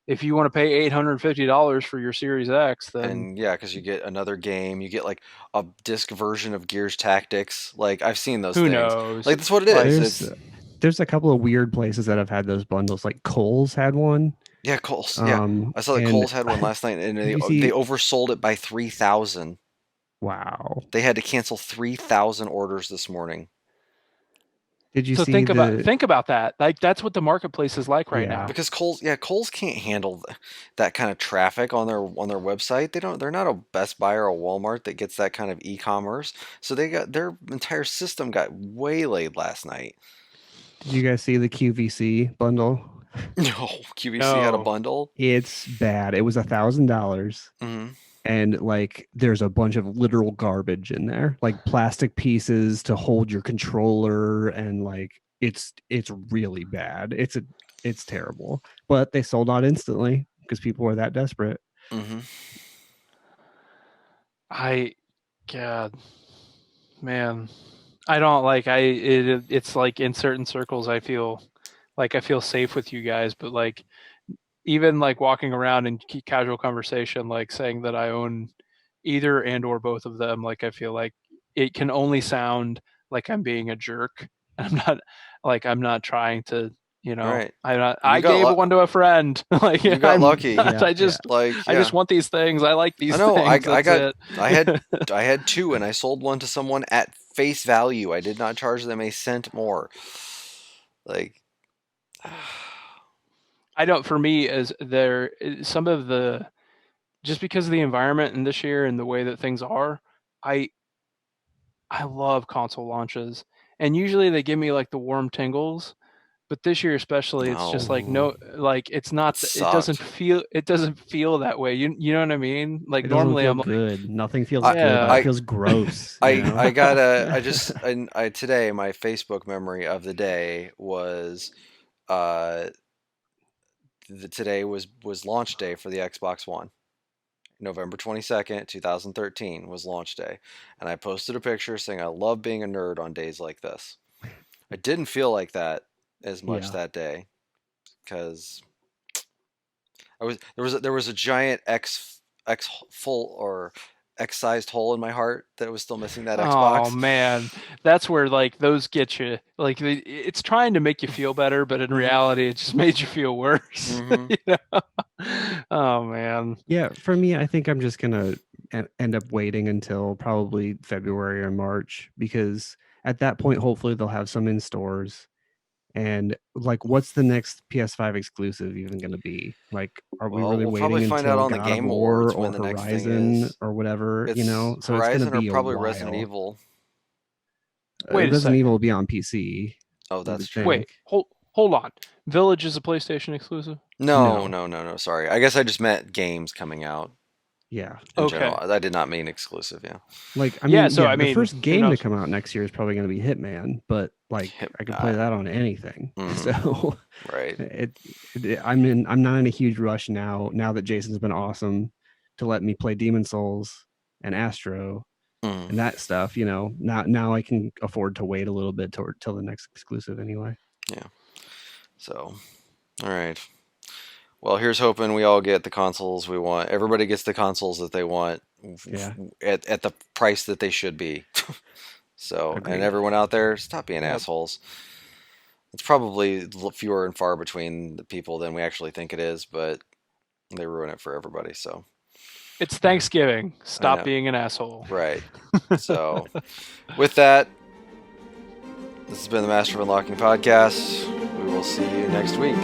if you want to pay $850 for your Series X, then And yeah, because you get another game, you get like a disc version of Gears Tactics. Like I've seen those who things. knows? Like that's what it Like, is. There's a couple of weird places that have had those bundles. Like Kohl's had one. Yeah, Kohl's. Yeah, I saw that and Kohl's had one last night, and did they you see- they oversold it by 3,000. Wow. They had to cancel 3,000 orders this morning Did you so see think the? about that. Like that's what the marketplace is like right Yeah. now. because Kohl's can't handle that kind of traffic on their website. They're not a Best Buy or a Walmart that gets that kind of e-commerce. So their entire system got waylaid last night. Did you guys see the QVC bundle? No, QVC had a No. bundle. It's bad. It was $1,000. Hmm. And like there's a bunch of literal garbage in there, like plastic pieces to hold your controller, and like it's really bad. It's terrible. But they sold out instantly because people were that desperate. Hmm. God, man, I don't like it's like in certain circles I feel safe with you guys, but like even like walking around in casual conversation, like saying that I own either and or both of them, like I feel like it can only sound like I'm being a jerk. I'm not trying to, Right. I got gave lu- one to a friend. Like You got I'm lucky. not- Yeah, I just Like I yeah. just want these things. I like these I know. things. I That's got. it. I had two, and I sold one to someone at face value. I did not charge them a cent more. Like, I don't. For me, as there, some of the just because of the environment in this year and the way that things are, I love console launches, and usually they give me like the warm tingles. But this year especially, it's just like No. like it's not. It It doesn't feel that way. You know what I mean? Like It doesn't normally feel I'm like, good. Nothing feels I- good. But Yeah. it feels gross. I you know? I got a. I today my Facebook memory of the day was, today was launch day for the Xbox One. November 22nd, 2013 was launch day. And I posted a picture saying I love being a nerd on days like this. I didn't feel like that as much Yeah. that day because there was a giant X full or X-sized hole in my heart that was still missing that oh Xbox. man, that's where like those get you. Like it's trying to make you feel better, but in reality, it just made you feel worse. Mhm. You know? Oh man. Yeah, for me, I think I'm just gonna end up waiting until probably February or March, because at that point, hopefully they'll have some in stores. And like, what's the next PS5 exclusive even going to be? Like, are we Well, really we'll waiting probably find out until on the God of Game War Awards or when the next thing Horizon is. or whatever? It's You know, so Horizon it's going to be or a probably while. Resident Evil. Wait a Resident second. Evil will be on PC. Oh, I would that's true. Wait, hold on. Village is a PlayStation exclusive? No. No. Sorry, I guess I just meant games coming out Yeah, in Okay. general. I did not mean exclusive. Yeah. like I Yeah, mean, so, I the mean, first who game to knows? come out next year is probably going to be Hitman, but like I could play that on anything. Mhm. So Right. I'm not in a huge rush now that Jason's been awesome to let me play Demon Souls and Astro Mm. and that stuff. You know, now I can afford to wait a little bit till the next exclusive anyway. So, all right. Well, here's hoping we all get the consoles we want. Everybody gets the consoles that they want Yeah. at the price that they should be. So, Agreed. and everyone out there, stop being Yep. assholes. It's probably fewer and far between the people than we actually think it is, but they ruin it for everybody. So, It's Thanksgiving. know. Stop being an asshole. right. So, with that, this has been the Master of Unlocking podcast. We will see you next week.